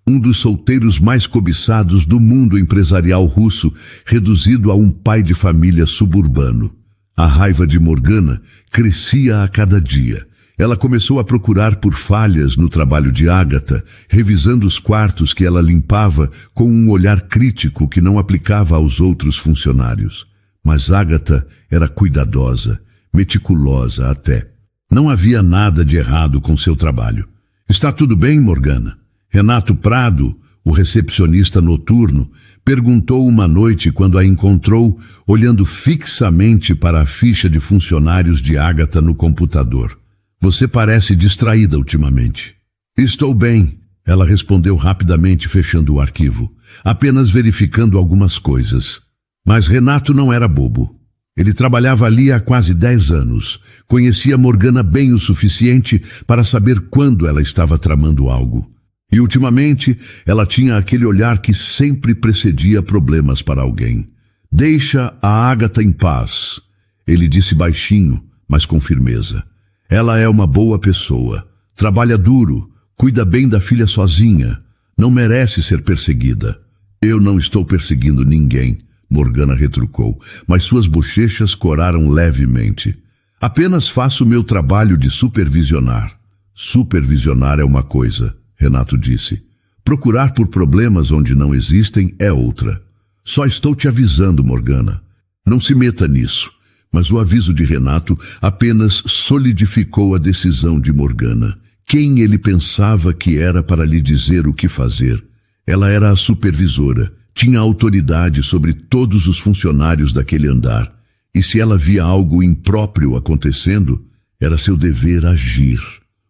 um dos solteiros mais cobiçados do mundo empresarial russo, reduzido a um pai de família suburbano. A raiva de Morgana crescia a cada dia. Ela começou a procurar por falhas no trabalho de Agatha, revisando os quartos que ela limpava com um olhar crítico que não aplicava aos outros funcionários. Mas Agatha era cuidadosa, meticulosa até. Não havia nada de errado com seu trabalho. Está tudo bem, Morgana? Renato Prado, o recepcionista noturno, perguntou uma noite quando a encontrou olhando fixamente para a ficha de funcionários de Agatha no computador. Você parece distraída ultimamente. Estou bem, ela respondeu rapidamente, fechando o arquivo, apenas verificando algumas coisas. Mas Renato não era bobo. Ele trabalhava ali há quase 10 anos. Conhecia Morgana bem o suficiente para saber quando ela estava tramando algo. E ultimamente, ela tinha aquele olhar que sempre precedia problemas para alguém. Deixa a Agatha em paz, ele disse baixinho, mas com firmeza. Ela é uma boa pessoa, trabalha duro, cuida bem da filha sozinha. Não merece ser perseguida. Eu não estou perseguindo ninguém, Morgana retrucou, mas suas bochechas coraram levemente. Apenas faço o meu trabalho de supervisionar. Supervisionar é uma coisa, Renato disse. Procurar por problemas onde não existem é outra. Só estou te avisando, Morgana. Não se meta nisso. Mas o aviso de Renato apenas solidificou a decisão de Morgana. Quem ele pensava que era para lhe dizer o que fazer? Ela era a supervisora, tinha autoridade sobre todos os funcionários daquele andar. E se ela via algo impróprio acontecendo, era seu dever agir.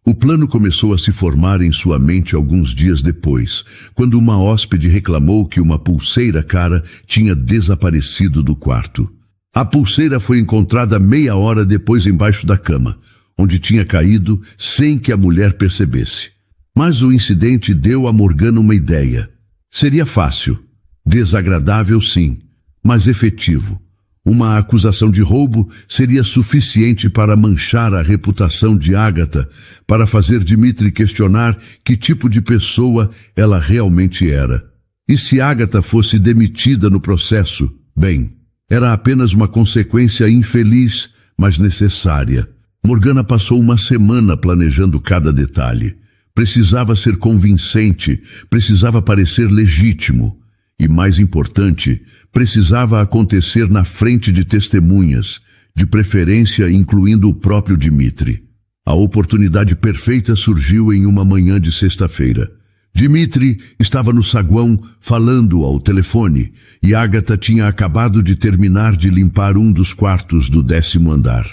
O plano começou a se formar em sua mente alguns dias depois, quando uma hóspede reclamou que uma pulseira cara tinha desaparecido do quarto. A pulseira foi encontrada meia hora depois embaixo da cama, onde tinha caído sem que a mulher percebesse. Mas o incidente deu a Morgana uma ideia. Seria fácil, desagradável sim, mas efetivo. Uma acusação de roubo seria suficiente para manchar a reputação de Ágata, para fazer Dmitri questionar que tipo de pessoa ela realmente era. E se Ágata fosse demitida no processo, bem, era apenas uma consequência infeliz, mas necessária. Morgana passou uma semana planejando cada detalhe. Precisava ser convincente, precisava parecer legítimo. E, mais importante, precisava acontecer na frente de testemunhas, de preferência incluindo o próprio Dmitri. A oportunidade perfeita surgiu em uma manhã de sexta-feira. Dmitri estava no saguão falando ao telefone e Ágata tinha acabado de terminar de limpar um dos quartos do 10º andar.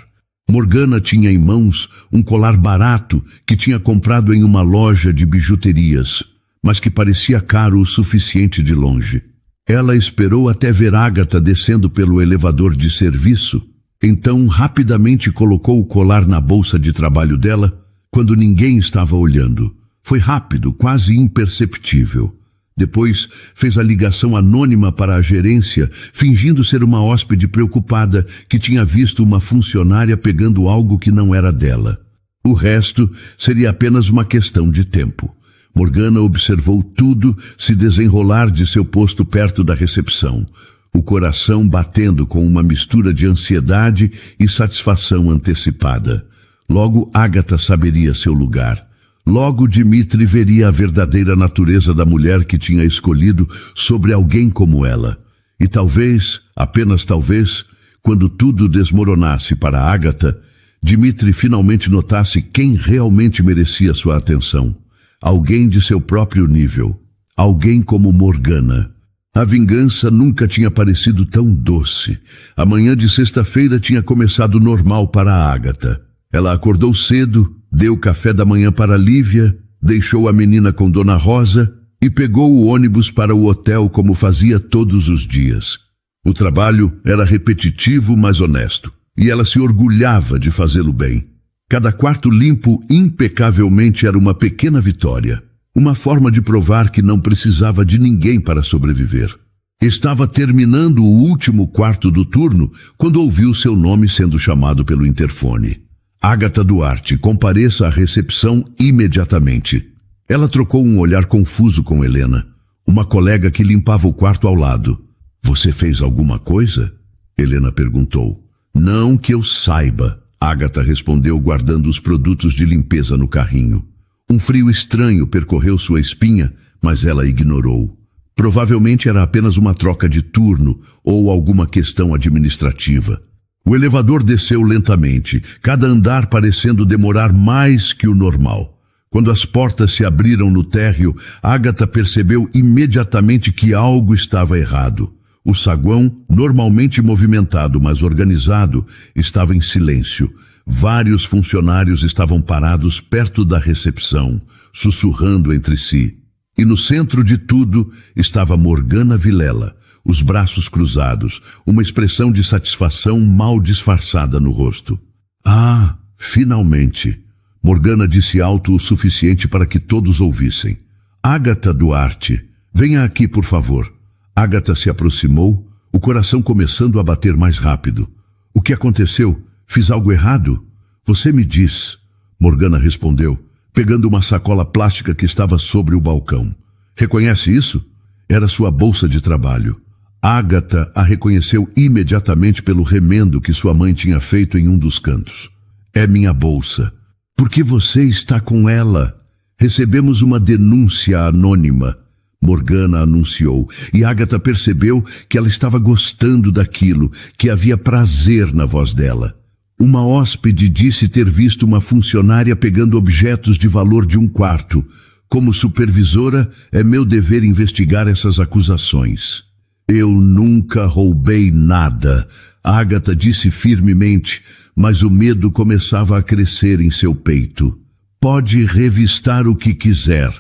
Morgana tinha em mãos um colar barato que tinha comprado em uma loja de bijuterias, mas que parecia caro o suficiente de longe. Ela esperou até ver Ágata descendo pelo elevador de serviço, então rapidamente colocou o colar na bolsa de trabalho dela, quando ninguém estava olhando. Foi rápido, quase imperceptível. Depois fez a ligação anônima para a gerência, fingindo ser uma hóspede preocupada que tinha visto uma funcionária pegando algo que não era dela. O resto seria apenas uma questão de tempo. Morgana observou tudo se desenrolar de seu posto perto da recepção, o coração batendo com uma mistura de ansiedade e satisfação antecipada. Logo Ágata saberia seu lugar. Logo Dmitri veria a verdadeira natureza da mulher que tinha escolhido sobre alguém como ela. E talvez, apenas talvez, quando tudo desmoronasse para Ágata, Dmitri finalmente notasse quem realmente merecia sua atenção. Alguém de seu próprio nível. Alguém como Morgana. A vingança nunca tinha parecido tão doce. A manhã de sexta-feira tinha começado normal para Ágata. Ela acordou cedo, deu café da manhã para Lívia, deixou a menina com Dona Rosa e pegou o ônibus para o hotel como fazia todos os dias. O trabalho era repetitivo, mas honesto, e ela se orgulhava de fazê-lo bem. Cada quarto limpo impecavelmente era uma pequena vitória, uma forma de provar que não precisava de ninguém para sobreviver. Estava terminando o último quarto do turno quando ouviu seu nome sendo chamado pelo interfone. Ágata Duarte, compareça à recepção imediatamente. Ela trocou um olhar confuso com Helena, uma colega que limpava o quarto ao lado. Você fez alguma coisa? Helena perguntou. Não que eu saiba, Ágata respondeu guardando os produtos de limpeza no carrinho. Um frio estranho percorreu sua espinha, mas ela ignorou. Provavelmente era apenas uma troca de turno ou alguma questão administrativa. O elevador desceu lentamente, cada andar parecendo demorar mais que o normal. Quando as portas se abriram no térreo, Ágata percebeu imediatamente que algo estava errado. O saguão, normalmente movimentado, mas organizado, estava em silêncio. Vários funcionários estavam parados perto da recepção, sussurrando entre si. E no centro de tudo estava Morgana Vilela, os braços cruzados, uma expressão de satisfação mal disfarçada no rosto. Ah, finalmente! Morgana disse alto o suficiente para que todos ouvissem. Ágata Duarte, venha aqui, por favor. Ágata se aproximou, o coração começando a bater mais rápido. O que aconteceu? Fiz algo errado? Você me diz. Morgana respondeu, pegando uma sacola plástica que estava sobre o balcão. Reconhece isso? Era sua bolsa de trabalho. Agatha a reconheceu imediatamente pelo remendo que sua mãe tinha feito em um dos cantos. É minha bolsa. Por que você está com ela? Recebemos uma denúncia anônima, Morgana anunciou, e Agatha percebeu que ela estava gostando daquilo, que havia prazer na voz dela. Uma hóspede disse ter visto uma funcionária pegando objetos de valor de um quarto. Como supervisora, é meu dever investigar essas acusações. Eu nunca roubei nada, Agatha disse firmemente, mas o medo começava a crescer em seu peito. Pode revistar o que quiser.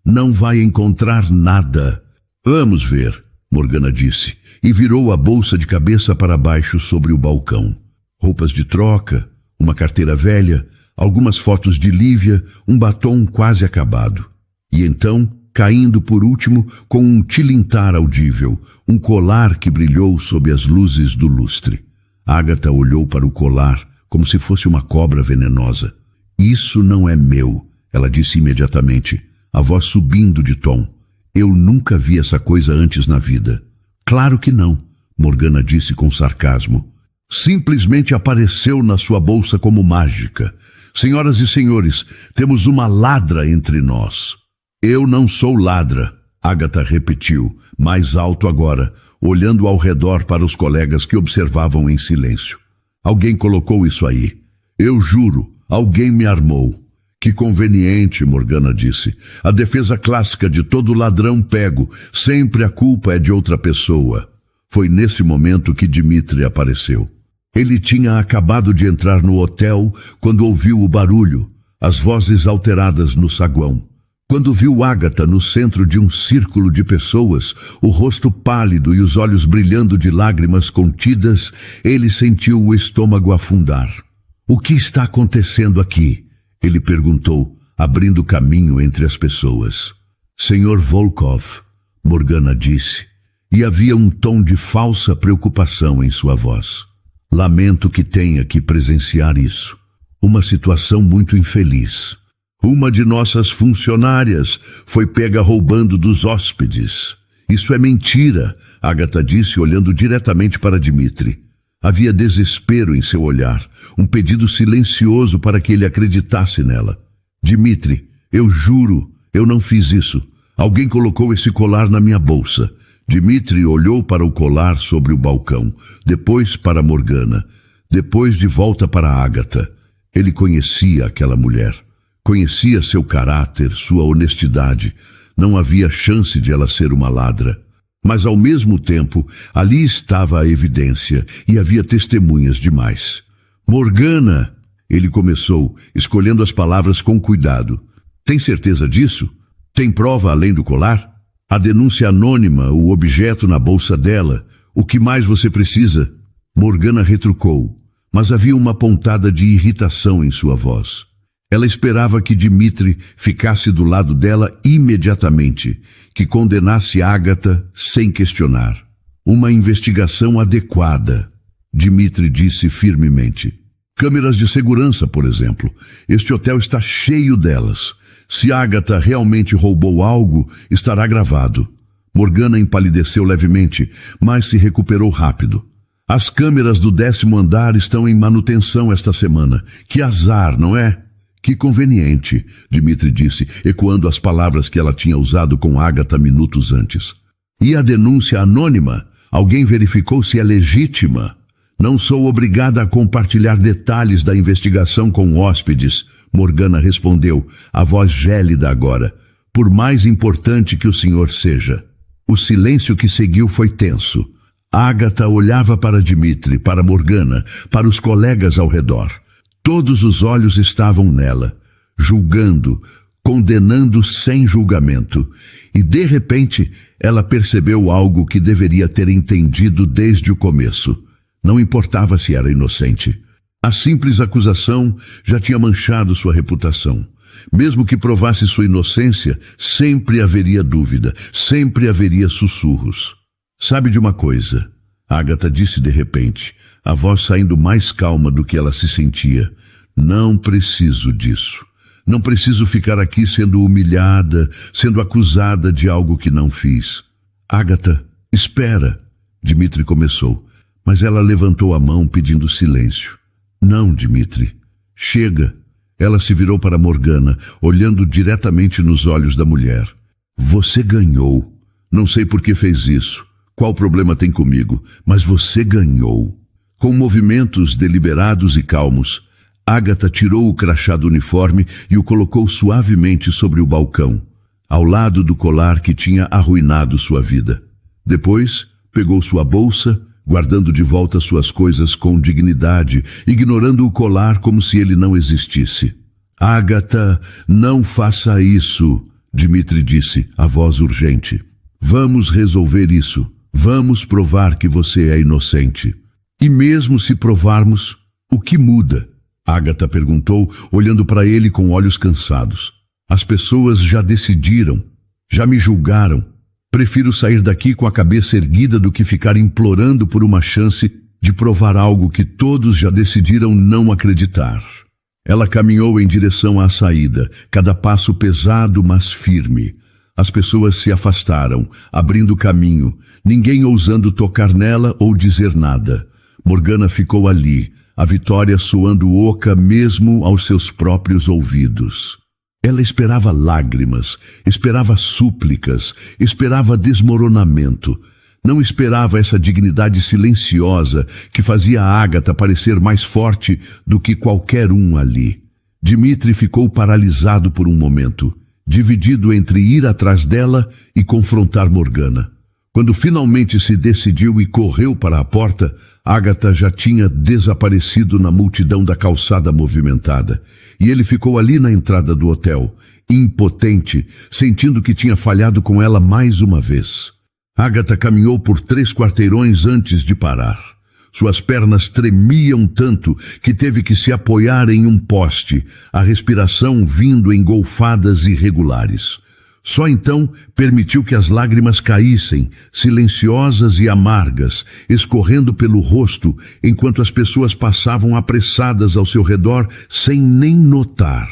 Não vai encontrar nada. Vamos ver, Morgana disse, e virou a bolsa de cabeça para baixo sobre o balcão. Roupas de troca, uma carteira velha, algumas fotos de Lívia, um batom quase acabado. E então, caindo por último, com um tilintar audível, um colar que brilhou sob as luzes do lustre. Agatha olhou para o colar, como se fosse uma cobra venenosa. Isso não é meu, ela disse imediatamente, a voz subindo de tom. Eu nunca vi essa coisa antes na vida. Claro que não, Morgana disse com sarcasmo. Simplesmente apareceu na sua bolsa como mágica. Senhoras e senhores, temos uma ladra entre nós. Eu não sou ladra, Agatha repetiu, mais alto agora, olhando ao redor para os colegas que observavam em silêncio. Alguém colocou isso aí. Eu juro, alguém me armou. Que conveniente, Morgana disse. A defesa clássica de todo ladrão pego, sempre a culpa é de outra pessoa. Foi nesse momento que Dimitri apareceu. Ele tinha acabado de entrar no hotel quando ouviu o barulho, as vozes alteradas no saguão. Quando viu Agatha no centro de um círculo de pessoas, o rosto pálido e os olhos brilhando de lágrimas contidas, ele sentiu o estômago afundar. O que está acontecendo aqui? Ele perguntou, abrindo caminho entre as pessoas. Senhor Volkov, Morgana disse, e havia um tom de falsa preocupação em sua voz. Lamento que tenha que presenciar isso. Uma situação muito infeliz. Uma de nossas funcionárias foi pega roubando dos hóspedes. Isso é mentira, Agatha disse, olhando diretamente para Dimitri. Havia desespero em seu olhar, um pedido silencioso para que ele acreditasse nela. Dimitri, eu juro, eu não fiz isso. Alguém colocou esse colar na minha bolsa. Dimitri olhou para o colar sobre o balcão, depois para Morgana, depois de volta para Agatha. Ele conhecia aquela mulher. Conhecia seu caráter, sua honestidade. Não havia chance de ela ser uma ladra. Mas, ao mesmo tempo, ali estava a evidência e havia testemunhas demais. Morgana, ele começou, escolhendo as palavras com cuidado. Tem certeza disso? Tem prova além do colar? A denúncia anônima, o objeto na bolsa dela. O que mais você precisa? Morgana retrucou, mas havia uma pontada de irritação em sua voz. Ela esperava que Dimitri ficasse do lado dela imediatamente, que condenasse Agatha sem questionar. Uma investigação adequada, Dimitri disse firmemente. Câmeras de segurança, por exemplo. Este hotel está cheio delas. Se Agatha realmente roubou algo, estará gravado. Morgana empalideceu levemente, mas se recuperou rápido. As câmeras do 10º andar estão em manutenção esta semana. Que azar, não é? Que conveniente, Dimitri disse, ecoando as palavras que ela tinha usado com Agatha minutos antes. E a denúncia anônima? Alguém verificou se é legítima? Não sou obrigada a compartilhar detalhes da investigação com hóspedes, Morgana respondeu, a voz gélida agora, por mais importante que o senhor seja. O silêncio que seguiu foi tenso. Agatha olhava para Dimitri, para Morgana, para os colegas ao redor. Todos os olhos estavam nela, julgando, condenando sem julgamento. E, de repente, ela percebeu algo que deveria ter entendido desde o começo. Não importava se era inocente. A simples acusação já tinha manchado sua reputação. Mesmo que provasse sua inocência, sempre haveria dúvida, sempre haveria sussurros. Sabe de uma coisa? Agatha disse de repente, a voz saindo mais calma do que ela se sentia. Não preciso disso. Não preciso ficar aqui sendo humilhada, sendo acusada de algo que não fiz. Ágata, espera, Dmitri começou, mas ela levantou a mão pedindo silêncio. Não, Dmitri, chega. Ela se virou para Morgana, olhando diretamente nos olhos da mulher. Você ganhou. Não sei por que fez isso. Qual problema tem comigo? Mas você ganhou. Com movimentos deliberados e calmos, Ágata tirou o crachá do uniforme e o colocou suavemente sobre o balcão, ao lado do colar que tinha arruinado sua vida. Depois, pegou sua bolsa, guardando de volta suas coisas com dignidade, ignorando o colar como se ele não existisse. Ágata, não faça isso, Dmitri disse, a voz urgente. Vamos resolver isso. Vamos provar que você é inocente. E mesmo se provarmos, o que muda? Ágata perguntou, olhando para ele com olhos cansados. As pessoas já decidiram, já me julgaram. Prefiro sair daqui com a cabeça erguida do que ficar implorando por uma chance de provar algo que todos já decidiram não acreditar. Ela caminhou em direção à saída, cada passo pesado, mas firme. As pessoas se afastaram, abrindo caminho, ninguém ousando tocar nela ou dizer nada. Morgana ficou ali, a vitória soando oca mesmo aos seus próprios ouvidos. Ela esperava lágrimas, esperava súplicas, esperava desmoronamento. Não esperava essa dignidade silenciosa que fazia a Ágata parecer mais forte do que qualquer um ali. Dmitri ficou paralisado por um momento, dividido entre ir atrás dela e confrontar Morgana. Quando finalmente se decidiu e correu para a porta, Ágata já tinha desaparecido na multidão da calçada movimentada, e ele ficou ali na entrada do hotel, impotente, sentindo que tinha falhado com ela mais uma vez. Ágata caminhou por 3 quarteirões antes de parar. Suas pernas tremiam tanto que teve que se apoiar em um poste, a respiração vindo em golfadas irregulares. Só então permitiu que as lágrimas caíssem, silenciosas e amargas, escorrendo pelo rosto, enquanto as pessoas passavam apressadas ao seu redor sem nem notar.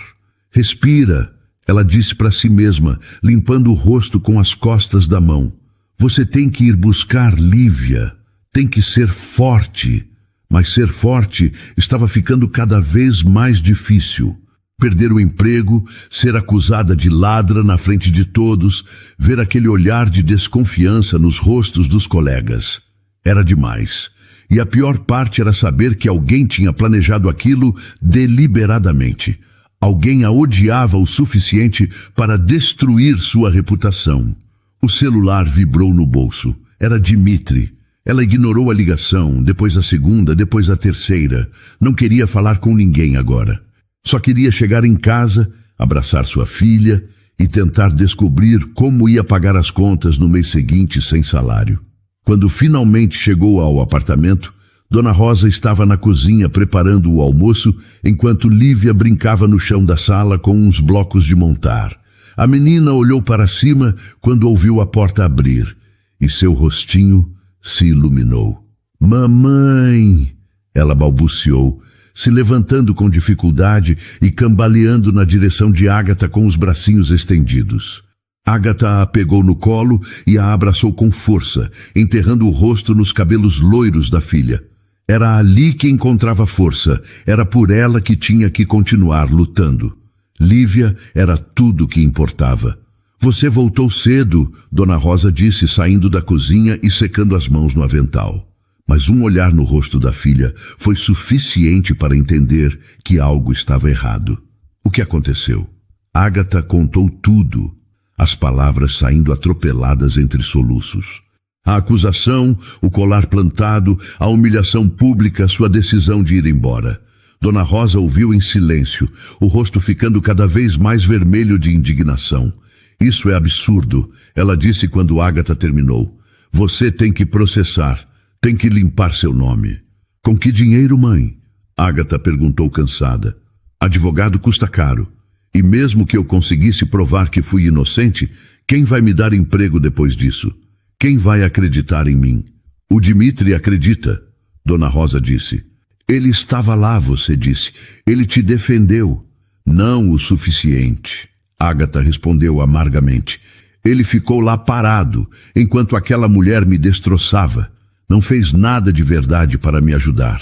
Respira, ela disse para si mesma, limpando o rosto com as costas da mão. Você tem que ir buscar Lívia, tem que ser forte. Mas ser forte estava ficando cada vez mais difícil. Perder o emprego, ser acusada de ladra na frente de todos, ver aquele olhar de desconfiança nos rostos dos colegas. Era demais. E a pior parte era saber que alguém tinha planejado aquilo deliberadamente. Alguém a odiava o suficiente para destruir sua reputação. O celular vibrou no bolso. Era Dmitri. Ela ignorou a ligação, depois a segunda, depois a terceira. Não queria falar com ninguém agora. Só queria chegar em casa, abraçar sua filha e tentar descobrir como ia pagar as contas no mês seguinte sem salário. Quando finalmente chegou ao apartamento, Dona Rosa estava na cozinha preparando o almoço, enquanto Lívia brincava no chão da sala com uns blocos de montar. A menina olhou para cima quando ouviu a porta abrir, e seu rostinho se iluminou. Mamãe! Ela balbuciou, se levantando com dificuldade e cambaleando na direção de Ágata com os bracinhos estendidos. Ágata a pegou no colo e a abraçou com força, enterrando o rosto nos cabelos loiros da filha. Era ali que encontrava força, era por ela que tinha que continuar lutando. Lívia era tudo que importava. Você voltou cedo, Dona Rosa disse, saindo da cozinha e secando as mãos no avental. Mas um olhar no rosto da filha foi suficiente para entender que algo estava errado. O que aconteceu? Ágata contou tudo, as palavras saindo atropeladas entre soluços. A acusação, o colar plantado, a humilhação pública, sua decisão de ir embora. Dona Rosa ouviu em silêncio, o rosto ficando cada vez mais vermelho de indignação. Isso é absurdo, ela disse quando Ágata terminou. Você tem que processar. Tem que limpar seu nome. Com que dinheiro, mãe? Ágata perguntou cansada. Advogado custa caro. E mesmo que eu conseguisse provar que fui inocente, quem vai me dar emprego depois disso? Quem vai acreditar em mim? O Dmitri acredita, Dona Rosa disse. Ele estava lá, você disse. Ele te defendeu. Não o suficiente, Ágata respondeu amargamente. Ele ficou lá parado, enquanto aquela mulher me destroçava. Não fez nada de verdade para me ajudar.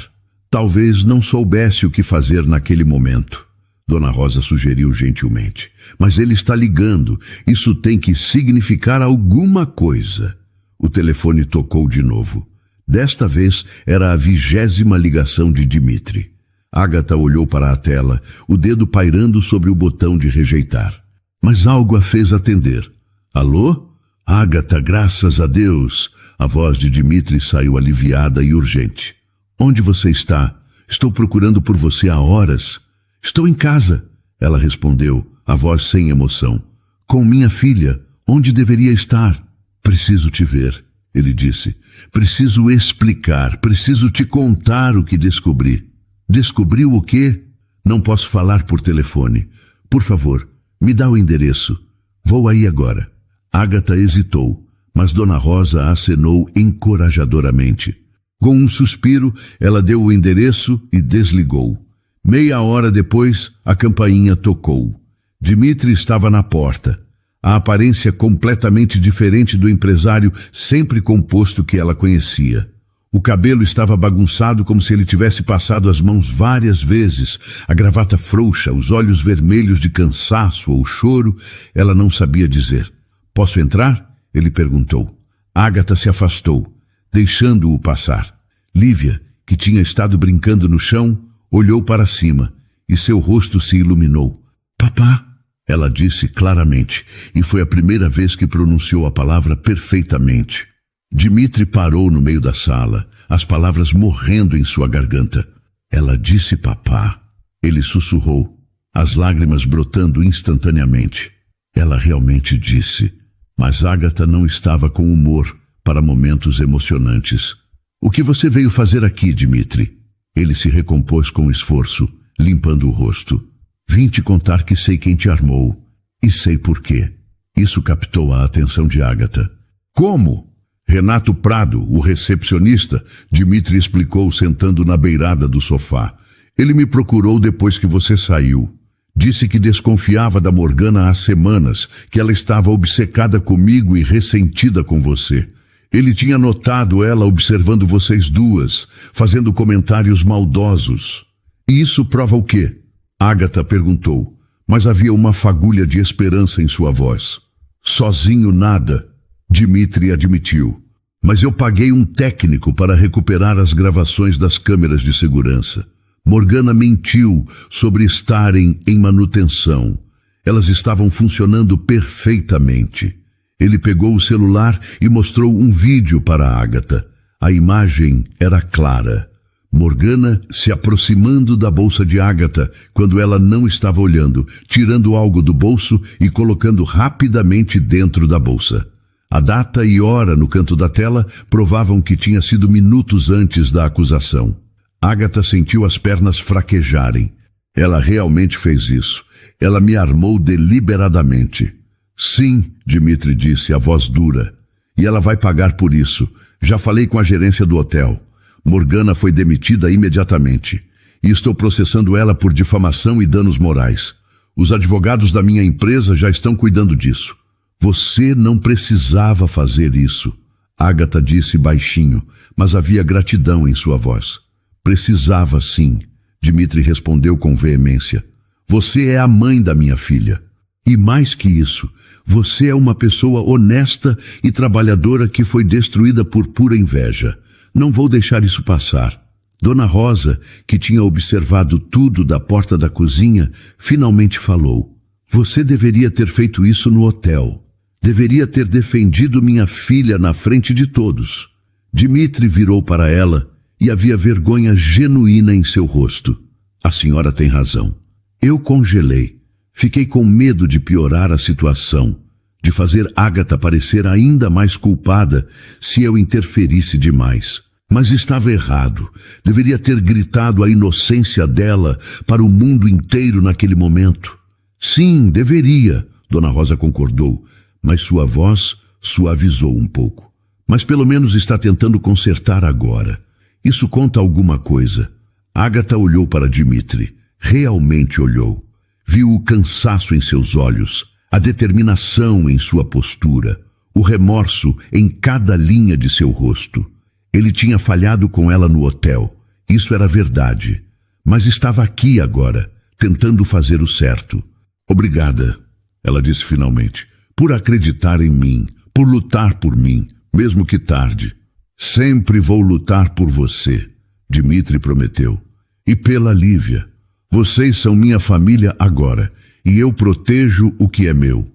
Talvez não soubesse o que fazer naquele momento. Dona Rosa sugeriu gentilmente. Mas ele está ligando. Isso tem que significar alguma coisa. O telefone tocou de novo. Desta vez era a 20ª ligação de Dmitri. Ágata olhou para a tela, o dedo pairando sobre o botão de rejeitar. Mas algo a fez atender. Alô? Ágata, graças a Deus. A voz de Dmitri saiu aliviada e urgente. Onde você está? Estou procurando por você há horas. Estou em casa, ela respondeu, a voz sem emoção. Com minha filha. Onde deveria estar? Preciso te ver, ele disse. Preciso explicar, preciso te contar o que descobri. Descobriu o quê? Não posso falar por telefone. Por favor, me dá o endereço. Vou aí agora. Ágata hesitou, mas Dona Rosa acenou encorajadoramente. Com um suspiro, ela deu o endereço e desligou. Meia hora depois, a campainha tocou. Dmitri estava na porta. A aparência completamente diferente do empresário sempre composto que ela conhecia. O cabelo estava bagunçado como se ele tivesse passado as mãos várias vezes, a gravata frouxa, os olhos vermelhos de cansaço ou choro, ela não sabia dizer. Posso entrar? Ele perguntou. Ágata se afastou, deixando-o passar. Lívia, que tinha estado brincando no chão, olhou para cima e seu rosto se iluminou. Papá, ela disse claramente, e foi a primeira vez que pronunciou a palavra perfeitamente. Dmitri parou no meio da sala, as palavras morrendo em sua garganta. Ela disse papá. Ele sussurrou, as lágrimas brotando instantaneamente. Ela realmente disse, mas Ágata não estava com humor para momentos emocionantes. O que você veio fazer aqui, Dmitri? Ele se recompôs com esforço, limpando o rosto. Vim te contar que sei quem te armou, e sei por quê. Isso captou a atenção de Ágata. Como? Renato Prado, o recepcionista, Dmitri explicou sentando na beirada do sofá. Ele me procurou depois que você saiu. Disse que desconfiava da Morgana há semanas, que ela estava obcecada comigo e ressentida com você. Ele tinha notado ela observando vocês duas, fazendo comentários maldosos. E isso prova o quê? Ágata perguntou, mas havia uma fagulha de esperança em sua voz. Sozinho nada, Dmitri admitiu. Mas eu paguei um técnico para recuperar as gravações das câmeras de segurança. Morgana mentiu sobre estarem em manutenção. Elas estavam funcionando perfeitamente. Ele pegou o celular e mostrou um vídeo para Ágata. A imagem era clara. Morgana se aproximando da bolsa de Ágata quando ela não estava olhando, tirando algo do bolso e colocando rapidamente dentro da bolsa. A data e hora no canto da tela provavam que tinha sido minutos antes da acusação. Ágata sentiu as pernas fraquejarem. Ela realmente fez isso. Ela me armou deliberadamente. Sim, Dmitri disse, a voz dura. E ela vai pagar por isso. Já falei com a gerência do hotel. Morgana foi demitida imediatamente. E estou processando ela por difamação e danos morais. Os advogados da minha empresa já estão cuidando disso. Você não precisava fazer isso. Ágata disse baixinho, mas havia gratidão em sua voz. Precisava sim, Dmitri respondeu com veemência. Você é a mãe da minha filha. E mais que isso, você é uma pessoa honesta e trabalhadora que foi destruída por pura inveja. Não vou deixar isso passar. Dona Rosa, que tinha observado tudo da porta da cozinha, finalmente falou. Você deveria ter feito isso no hotel. Deveria ter defendido minha filha na frente de todos. Dmitri virou para ela e havia vergonha genuína em seu rosto. A senhora tem razão. Eu congelei. Fiquei com medo de piorar a situação, de fazer Ágata parecer ainda mais culpada se eu interferisse demais. Mas estava errado. Deveria ter gritado a inocência dela para o mundo inteiro naquele momento. Sim, deveria, Dona Rosa concordou, mas sua voz suavizou um pouco. Mas pelo menos está tentando consertar agora. Isso conta alguma coisa. Ágata olhou para Dmitri. Realmente olhou. Viu o cansaço em seus olhos, a determinação em sua postura, o remorso em cada linha de seu rosto. Ele tinha falhado com ela no hotel, isso era verdade, mas estava aqui agora, tentando fazer o certo. Obrigada, ela disse finalmente, por acreditar em mim, por lutar por mim, mesmo que tarde. Sempre vou lutar por você, Dmitry prometeu. E pela Lívia. Vocês são minha família agora, e eu protejo o que é meu.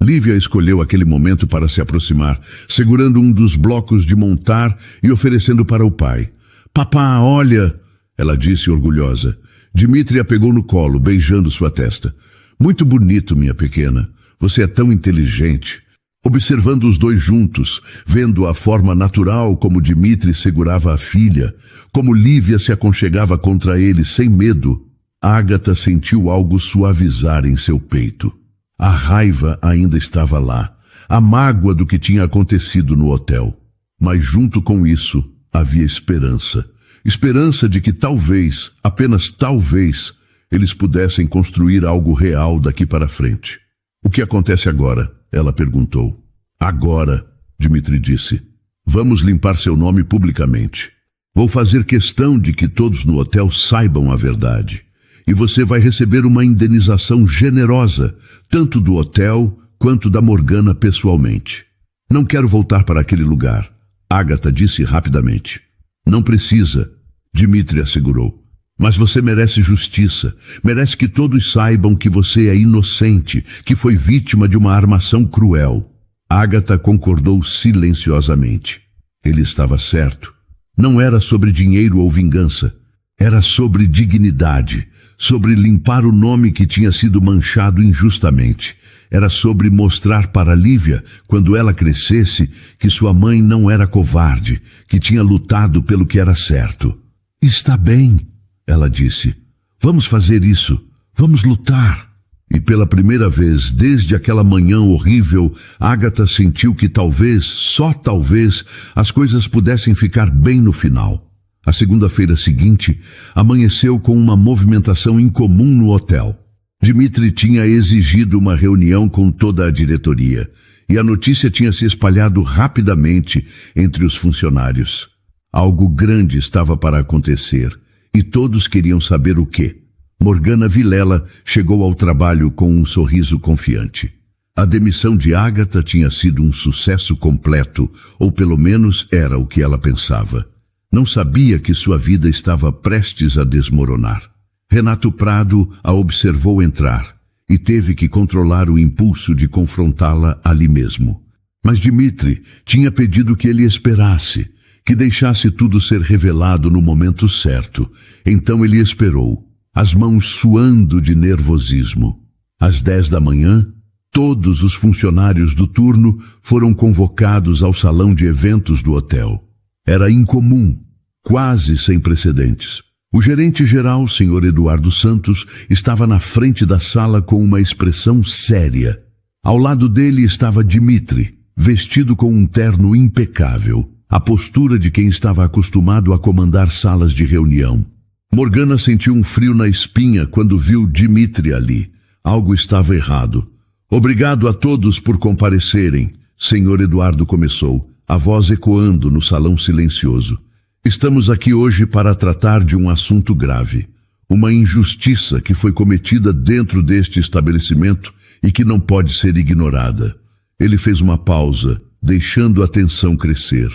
Lívia escolheu aquele momento para se aproximar, segurando um dos blocos de montar e oferecendo para o pai. Papá, olha, ela disse orgulhosa. Dmitry a pegou no colo, beijando sua testa. Muito bonito, minha pequena. Você é tão inteligente. Observando os dois juntos, vendo a forma natural como Dmitry segurava a filha, como Lívia se aconchegava contra ele sem medo, Ágata sentiu algo suavizar em seu peito. A raiva ainda estava lá, a mágoa do que tinha acontecido no hotel. Mas junto com isso, havia esperança. Esperança de que talvez, apenas talvez, eles pudessem construir algo real daqui para frente. O que acontece agora? Ela perguntou. Agora, Dmitry disse, vamos limpar seu nome publicamente. Vou fazer questão de que todos no hotel saibam a verdade. E você vai receber uma indenização generosa, tanto do hotel quanto da Morgana pessoalmente. Não quero voltar para aquele lugar, Ágata disse rapidamente. Não precisa, Dmitry assegurou. Mas você merece justiça, merece que todos saibam que você é inocente, que foi vítima de uma armação cruel. Ágata concordou silenciosamente. Ele estava certo. Não era sobre dinheiro ou vingança. Era sobre dignidade, sobre limpar o nome que tinha sido manchado injustamente. Era sobre mostrar para Lívia, quando ela crescesse, que sua mãe não era covarde, que tinha lutado pelo que era certo. Está bem, ela disse. Vamos fazer isso. Vamos lutar. E pela primeira vez, desde aquela manhã horrível, Ágata sentiu que talvez, só talvez, as coisas pudessem ficar bem no final. A segunda-feira seguinte, amanheceu com uma movimentação incomum no hotel. Dmitry tinha exigido uma reunião com toda a diretoria, e a notícia tinha se espalhado rapidamente entre os funcionários. Algo grande estava para acontecer, e todos queriam saber o quê. Morgana Vilela chegou ao trabalho com um sorriso confiante. A demissão de Ágata tinha sido um sucesso completo, ou pelo menos era o que ela pensava. Não sabia que sua vida estava prestes a desmoronar. Renato Prado a observou entrar e teve que controlar o impulso de confrontá-la ali mesmo. Mas Dmitry tinha pedido que ele esperasse, que deixasse tudo ser revelado no momento certo. Então ele esperou, as mãos suando de nervosismo. Às 10 da manhã, todos os funcionários do turno foram convocados ao salão de eventos do hotel. Era incomum, quase sem precedentes. O gerente-geral, Sr. Eduardo Santos, estava na frente da sala com uma expressão séria. Ao lado dele estava Dmitry, vestido com um terno impecável, a postura de quem estava acostumado a comandar salas de reunião. Morgana sentiu um frio na espinha quando viu Dmitry ali. Algo estava errado. Obrigado a todos por comparecerem, Sr. Eduardo começou, a voz ecoando no salão silencioso. Estamos aqui hoje para tratar de um assunto grave. Uma injustiça que foi cometida dentro deste estabelecimento e que não pode ser ignorada. Ele fez uma pausa, deixando a tensão crescer.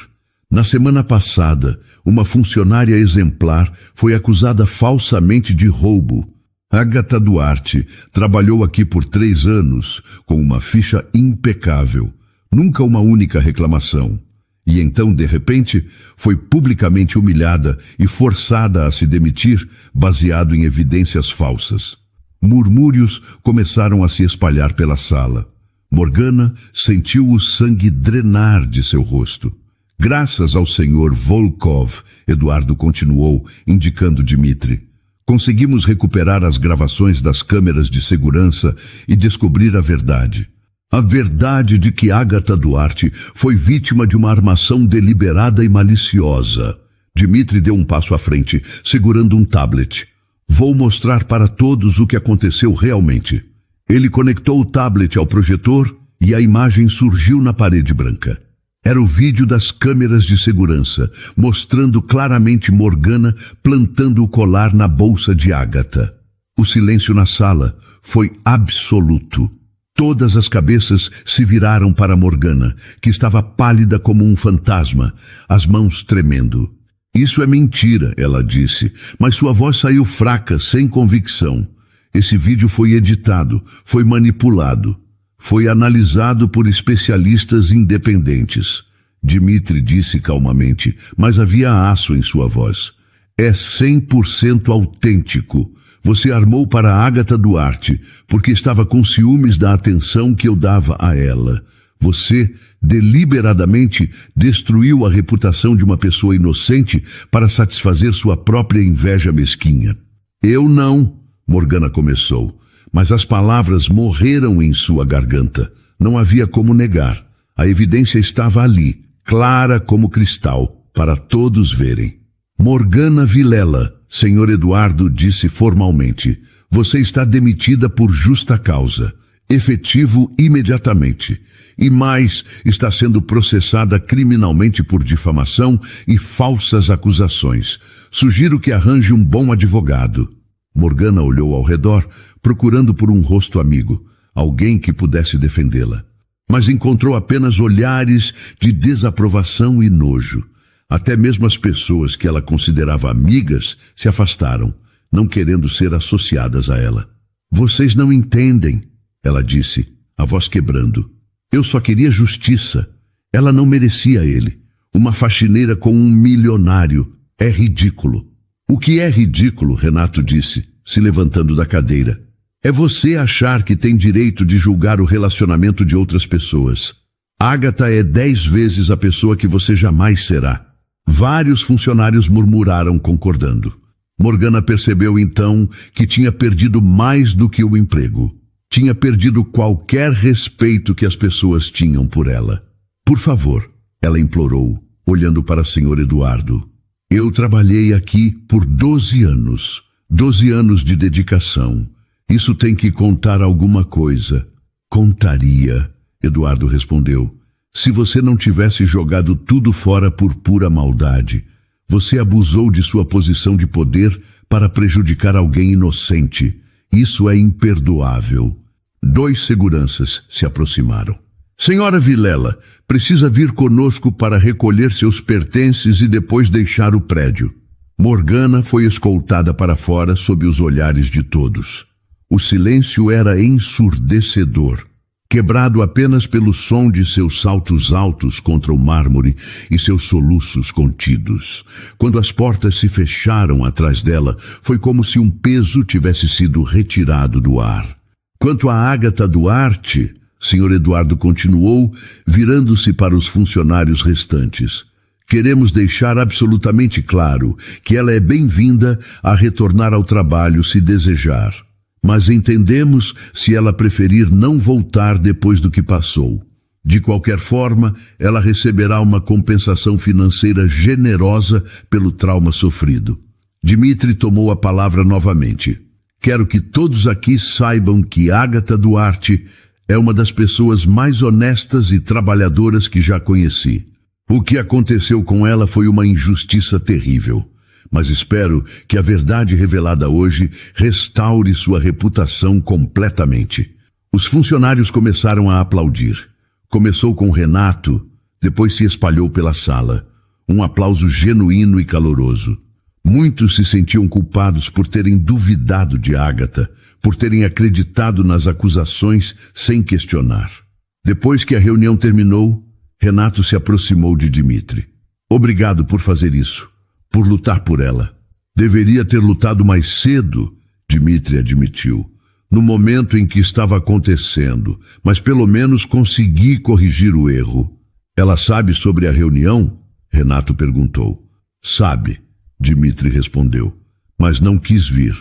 Na semana passada, uma funcionária exemplar foi acusada falsamente de roubo. Ágata Duarte trabalhou aqui por 3 anos, com uma ficha impecável. Nunca uma única reclamação. E então, de repente, foi publicamente humilhada e forçada a se demitir, baseado em evidências falsas. Murmúrios começaram a se espalhar pela sala. Morgana sentiu o sangue drenar de seu rosto. Graças ao Sr. Volkov, Eduardo continuou, indicando Dmitry. Conseguimos recuperar as gravações das câmeras de segurança e descobrir a verdade. A verdade de que Ágata Duarte foi vítima de uma armação deliberada e maliciosa. Dmitry deu um passo à frente, segurando um tablet. Vou mostrar para todos o que aconteceu realmente. Ele conectou o tablet ao projetor e a imagem surgiu na parede branca. Era o vídeo das câmeras de segurança, mostrando claramente Morgana plantando o colar na bolsa de Agatha. O silêncio na sala foi absoluto. Todas as cabeças se viraram para Morgana, que estava pálida como um fantasma, as mãos tremendo. Isso é mentira, ela disse, mas sua voz saiu fraca, sem convicção. Esse vídeo foi editado, foi manipulado, foi analisado por especialistas independentes. Dmitri disse calmamente, mas havia aço em sua voz. É 100% autêntico. Você armou para Agatha Duarte, porque estava com ciúmes da atenção que eu dava a ela. Você deliberadamente destruiu a reputação de uma pessoa inocente para satisfazer sua própria inveja mesquinha. Eu não, Morgana começou, mas as palavras morreram em sua garganta. Não havia como negar. A evidência estava ali, clara como cristal, para todos verem. Morgana Vilela, Sr. Eduardo disse formalmente, você está demitida por justa causa. Efetivo imediatamente. E mais, está sendo processada criminalmente por difamação e falsas acusações. Sugiro que arranje um bom advogado. Morgana olhou ao redor, procurando por um rosto amigo, alguém que pudesse defendê-la. Mas encontrou apenas olhares de desaprovação e nojo. Até mesmo as pessoas que ela considerava amigas se afastaram, não querendo ser associadas a ela. Vocês não entendem, ela disse, a voz quebrando. Eu só queria justiça. Ela não merecia ele. Uma faxineira com um milionário. É ridículo. O que é ridículo, Renato disse, se levantando da cadeira, é você achar que tem direito de julgar o relacionamento de outras pessoas. Agatha é 10 vezes a pessoa que você jamais será. Vários funcionários murmuraram concordando. Morgana percebeu então que tinha perdido mais do que o emprego. Tinha perdido qualquer respeito que as pessoas tinham por ela. Por favor, ela implorou, olhando para o Sr. Eduardo. Eu trabalhei aqui por 12 anos. 12 anos de dedicação. Isso tem que contar alguma coisa. Contaria, Eduardo respondeu. Se você não tivesse jogado tudo fora por pura maldade, você abusou de sua posição de poder para prejudicar alguém inocente. Isso é imperdoável. 2 seguranças se aproximaram. Senhora Vilela, precisa vir conosco para recolher seus pertences e depois deixar o prédio. Morgana foi escoltada para fora sob os olhares de todos. O silêncio era ensurdecedor, quebrado apenas pelo som de seus saltos altos contra o mármore e seus soluços contidos. Quando as portas se fecharam atrás dela, foi como se um peso tivesse sido retirado do ar. Quanto a Agatha Duarte, Sr. Eduardo continuou, virando-se para os funcionários restantes. Queremos deixar absolutamente claro que ela é bem-vinda a retornar ao trabalho se desejar. Mas entendemos se ela preferir não voltar depois do que passou. De qualquer forma, ela receberá uma compensação financeira generosa pelo trauma sofrido. Dmitri tomou a palavra novamente. Quero que todos aqui saibam que Agatha Duarte é uma das pessoas mais honestas e trabalhadoras que já conheci. O que aconteceu com ela foi uma injustiça terrível. Mas espero que a verdade revelada hoje restaure sua reputação completamente. Os funcionários começaram a aplaudir. Começou com Renato, depois se espalhou pela sala. Um aplauso genuíno e caloroso. Muitos se sentiam culpados por terem duvidado de Agatha, por terem acreditado nas acusações sem questionar. Depois que a reunião terminou, Renato se aproximou de Dmitri. Obrigado por fazer isso. Por lutar por ela. Deveria ter lutado mais cedo, Dmitri admitiu, no momento em que estava acontecendo, mas pelo menos consegui corrigir o erro. Ela sabe sobre a reunião? Renato perguntou. Sabe, Dmitri respondeu, mas não quis vir.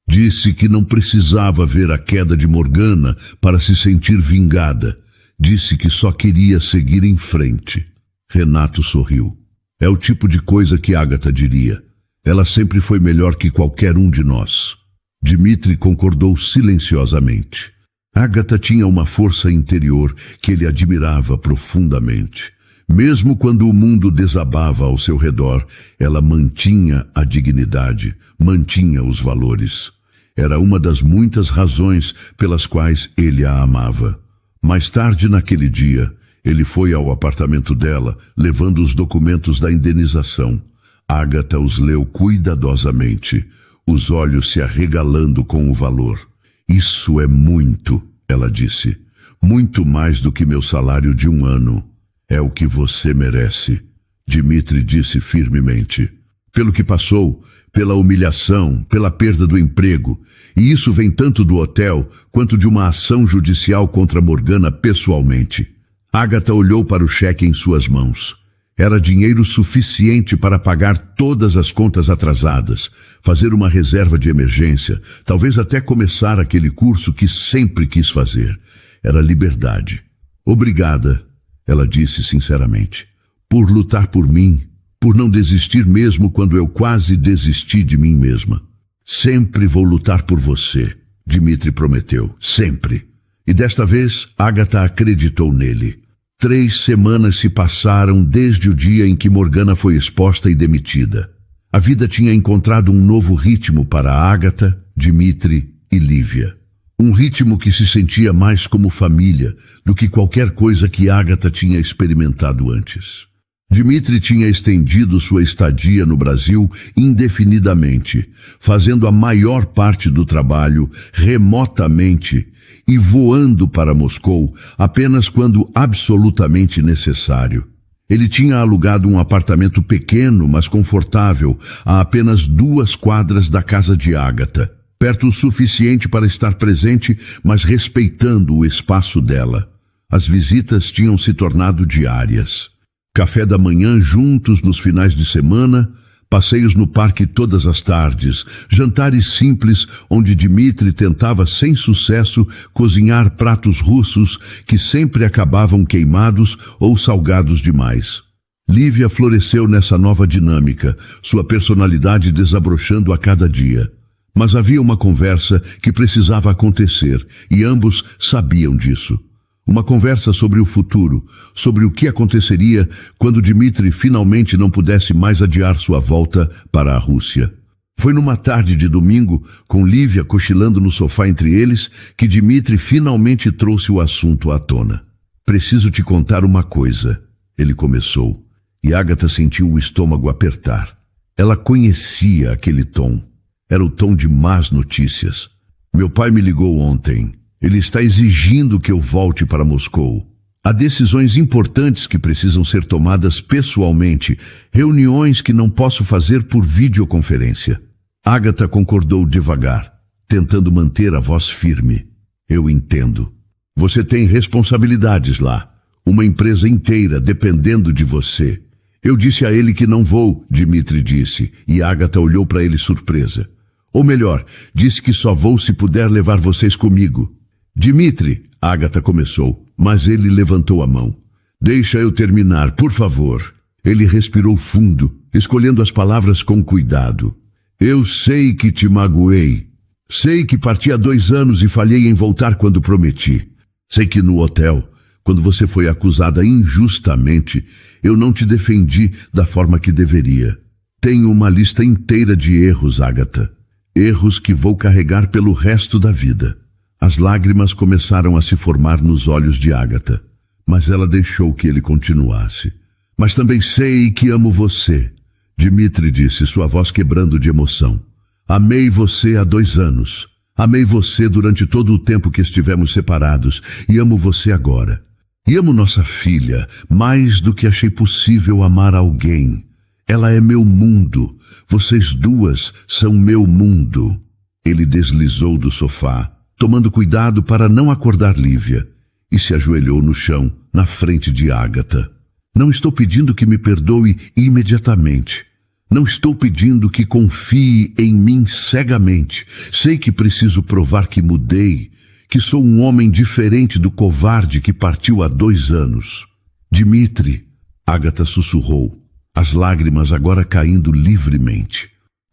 Disse que não precisava ver a queda de Morgana para se sentir vingada. Disse que só queria seguir em frente. Renato sorriu. É o tipo de coisa que Agatha diria. Ela sempre foi melhor que qualquer um de nós. Dmitri concordou silenciosamente. Ágata tinha uma força interior que ele admirava profundamente. Mesmo quando o mundo desabava ao seu redor, ela mantinha a dignidade, mantinha os valores. Era uma das muitas razões pelas quais ele a amava. Mais tarde naquele dia, ele foi ao apartamento dela, levando os documentos da indenização. Ágata os leu cuidadosamente, os olhos se arregalando com o valor. Isso é muito, ela disse. Muito mais do que meu salário de 1 ano. É o que você merece, Dmitri disse firmemente. Pelo que passou, pela humilhação, pela perda do emprego. E isso vem tanto do hotel quanto de uma ação judicial contra Morgana pessoalmente. Ágata olhou para o cheque em suas mãos. Era dinheiro suficiente para pagar todas as contas atrasadas, fazer uma reserva de emergência, talvez até começar aquele curso que sempre quis fazer. Era liberdade. Obrigada, ela disse sinceramente, por lutar por mim, por não desistir mesmo quando eu quase desisti de mim mesma. Sempre vou lutar por você, Dmitri prometeu, sempre. E desta vez, Ágata acreditou nele. 3 semanas se passaram desde o dia em que Morgana foi exposta e demitida. A vida tinha encontrado um novo ritmo para Ágata, Dmitri e Lívia. Um ritmo que se sentia mais como família do que qualquer coisa que Ágata tinha experimentado antes. Dmitri tinha estendido sua estadia no Brasil indefinidamente, fazendo a maior parte do trabalho remotamente e voando para Moscou apenas quando absolutamente necessário. Ele tinha alugado um apartamento pequeno, mas confortável, a apenas 2 quadras da casa de Ágata, perto o suficiente para estar presente, mas respeitando o espaço dela. As visitas tinham se tornado diárias. Café da manhã juntos nos finais de semana, passeios no parque todas as tardes, jantares simples onde Dmitri tentava sem sucesso cozinhar pratos russos que sempre acabavam queimados ou salgados demais. Lívia floresceu nessa nova dinâmica, sua personalidade desabrochando a cada dia. Mas havia uma conversa que precisava acontecer, e ambos sabiam disso. Uma conversa sobre o futuro, sobre o que aconteceria quando Dmitri finalmente não pudesse mais adiar sua volta para a Rússia. Foi numa tarde de domingo, com Lívia cochilando no sofá entre eles, que Dmitri finalmente trouxe o assunto à tona. Preciso te contar uma coisa, ele começou, e Ágata sentiu o estômago apertar. Ela conhecia aquele tom. Era o tom de más notícias. Meu pai me ligou ontem. Ele está exigindo que eu volte para Moscou. Há decisões importantes que precisam ser tomadas pessoalmente, reuniões que não posso fazer por videoconferência. Ágata concordou devagar, tentando manter a voz firme. Eu entendo. Você tem responsabilidades lá. Uma empresa inteira dependendo de você. Eu disse a ele que não vou, Dmitri disse, e Ágata olhou para ele surpresa. Ou melhor, disse que só vou se puder levar vocês comigo. Dmitri, Ágata começou, mas ele levantou a mão. Deixa eu terminar, por favor. Ele respirou fundo, escolhendo as palavras com cuidado. Eu sei que te magoei. Sei que parti há 2 anos e falhei em voltar quando prometi. Sei que no hotel, quando você foi acusada injustamente, eu não te defendi da forma que deveria. Tenho uma lista inteira de erros, Ágata. Erros que vou carregar pelo resto da vida. As lágrimas começaram a se formar nos olhos de Ágata, mas ela deixou que ele continuasse. Mas também sei que amo você, Dmitri disse, sua voz quebrando de emoção. Amei você há 2 anos. Amei você durante todo o tempo que estivemos separados e amo você agora. E amo nossa filha mais do que achei possível amar alguém. Ela é meu mundo. Vocês 2 são meu mundo. Ele deslizou do sofá, tomando cuidado para não acordar Lívia, e se ajoelhou no chão, na frente de Ágata. Não estou pedindo que me perdoe imediatamente. Não estou pedindo que confie em mim cegamente. Sei que preciso provar que mudei, que sou um homem diferente do covarde que partiu há 2 anos. Dmitri, Ágata sussurrou, as lágrimas agora caindo livremente.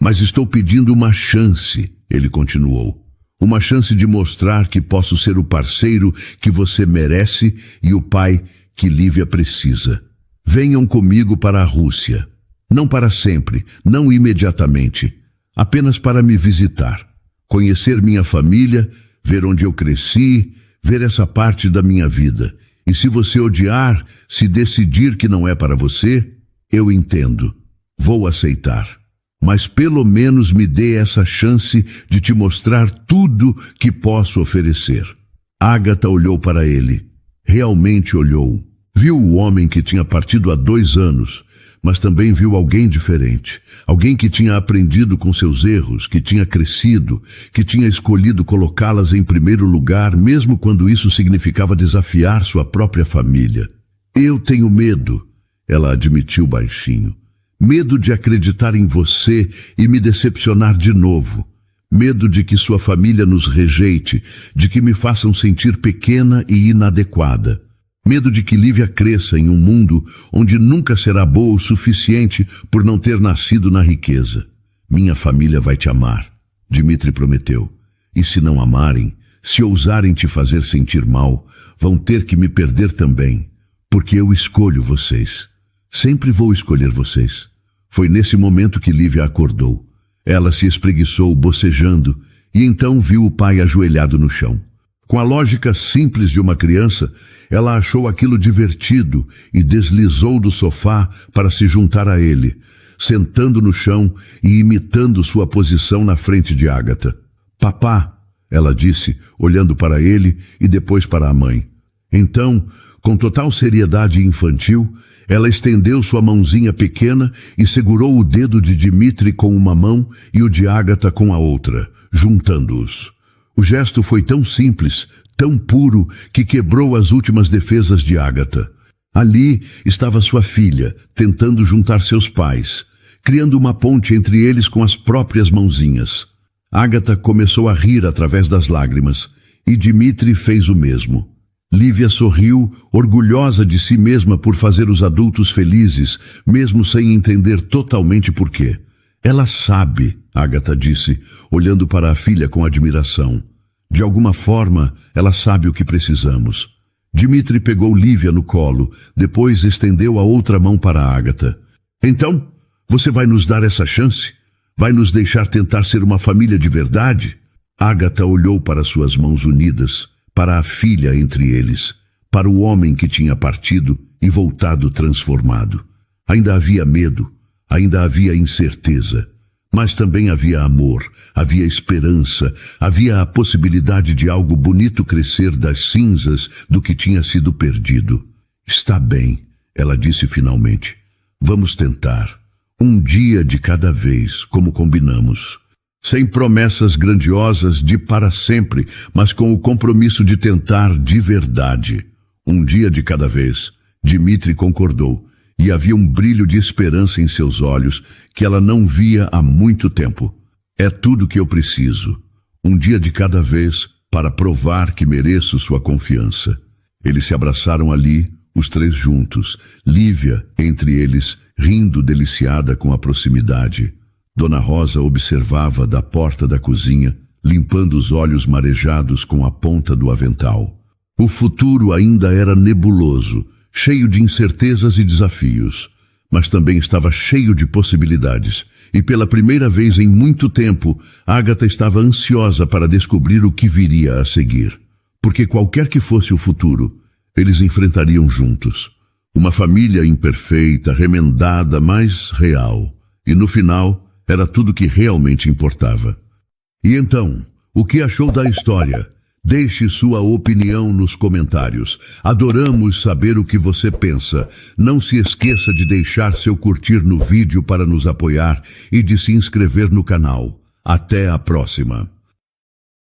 Mas estou pedindo uma chance, ele continuou. Uma chance de mostrar que posso ser o parceiro que você merece e o pai que Lívia precisa. Venham comigo para a Rússia. Não para sempre, não imediatamente. Apenas para me visitar. Conhecer minha família, ver onde eu cresci, ver essa parte da minha vida. E se você odiar, se decidir que não é para você, eu entendo. Vou aceitar. Mas pelo menos me dê essa chance de te mostrar tudo que posso oferecer. Ágata olhou para ele. Realmente olhou. Viu o homem que tinha partido há 2 anos, mas também viu alguém diferente. Alguém que tinha aprendido com seus erros, que tinha crescido, que tinha escolhido colocá-las em primeiro lugar, mesmo quando isso significava desafiar sua própria família. Eu tenho medo, ela admitiu baixinho. Medo de acreditar em você e me decepcionar de novo. Medo de que sua família nos rejeite, de que me façam sentir pequena e inadequada. Medo de que Lívia cresça em um mundo onde nunca será boa o suficiente por não ter nascido na riqueza. Minha família vai te amar, Dmitri prometeu. E se não amarem, se ousarem te fazer sentir mal, vão ter que me perder também, porque eu escolho vocês. Sempre vou escolher vocês. Foi nesse momento que Lívia acordou. Ela se espreguiçou, bocejando, e então viu o pai ajoelhado no chão. Com a lógica simples de uma criança, ela achou aquilo divertido e deslizou do sofá para se juntar a ele, sentando no chão e imitando sua posição na frente de Ágata. Papá, ela disse, olhando para ele e depois para a mãe. Então, com total seriedade infantil, ela estendeu sua mãozinha pequena e segurou o dedo de Dmitri com uma mão e o de Ágata com a outra, juntando-os. O gesto foi tão simples, tão puro, que quebrou as últimas defesas de Ágata. Ali estava sua filha, tentando juntar seus pais, criando uma ponte entre eles com as próprias mãozinhas. Ágata começou a rir através das lágrimas, e Dmitri fez o mesmo. Lívia sorriu, orgulhosa de si mesma por fazer os adultos felizes, mesmo sem entender totalmente por quê. Ela sabe, Ágata disse, olhando para a filha com admiração. De alguma forma, ela sabe o que precisamos. Dmitri pegou Lívia no colo, depois estendeu a outra mão para Ágata. Então, você vai nos dar essa chance? Vai nos deixar tentar ser uma família de verdade? Ágata olhou para suas mãos unidas, para a filha entre eles, para o homem que tinha partido e voltado transformado. Ainda havia medo, ainda havia incerteza, mas também havia amor, havia esperança, havia a possibilidade de algo bonito crescer das cinzas do que tinha sido perdido. Está bem, ela disse finalmente. Vamos tentar. Um dia de cada vez, como combinamos. Sem promessas grandiosas de para sempre, mas com o compromisso de tentar de verdade. Um dia de cada vez. Dmitri concordou, e havia um brilho de esperança em seus olhos que ela não via há muito tempo. É tudo que eu preciso. Um dia de cada vez, para provar que mereço sua confiança. Eles se abraçaram ali, os 3 juntos, Lívia entre eles, rindo deliciada com a proximidade. Dona Rosa observava da porta da cozinha, limpando os olhos marejados com a ponta do avental. O futuro ainda era nebuloso, cheio de incertezas e desafios, mas também estava cheio de possibilidades, e pela primeira vez em muito tempo, Ágata estava ansiosa para descobrir o que viria a seguir, porque qualquer que fosse o futuro, eles enfrentariam juntos. Uma família imperfeita, remendada, mas real, e no final, era tudo que realmente importava. E então, o que achou da história? Deixe sua opinião nos comentários. Adoramos saber o que você pensa. Não se esqueça de deixar seu curtir no vídeo para nos apoiar e de se inscrever no canal. Até a próxima.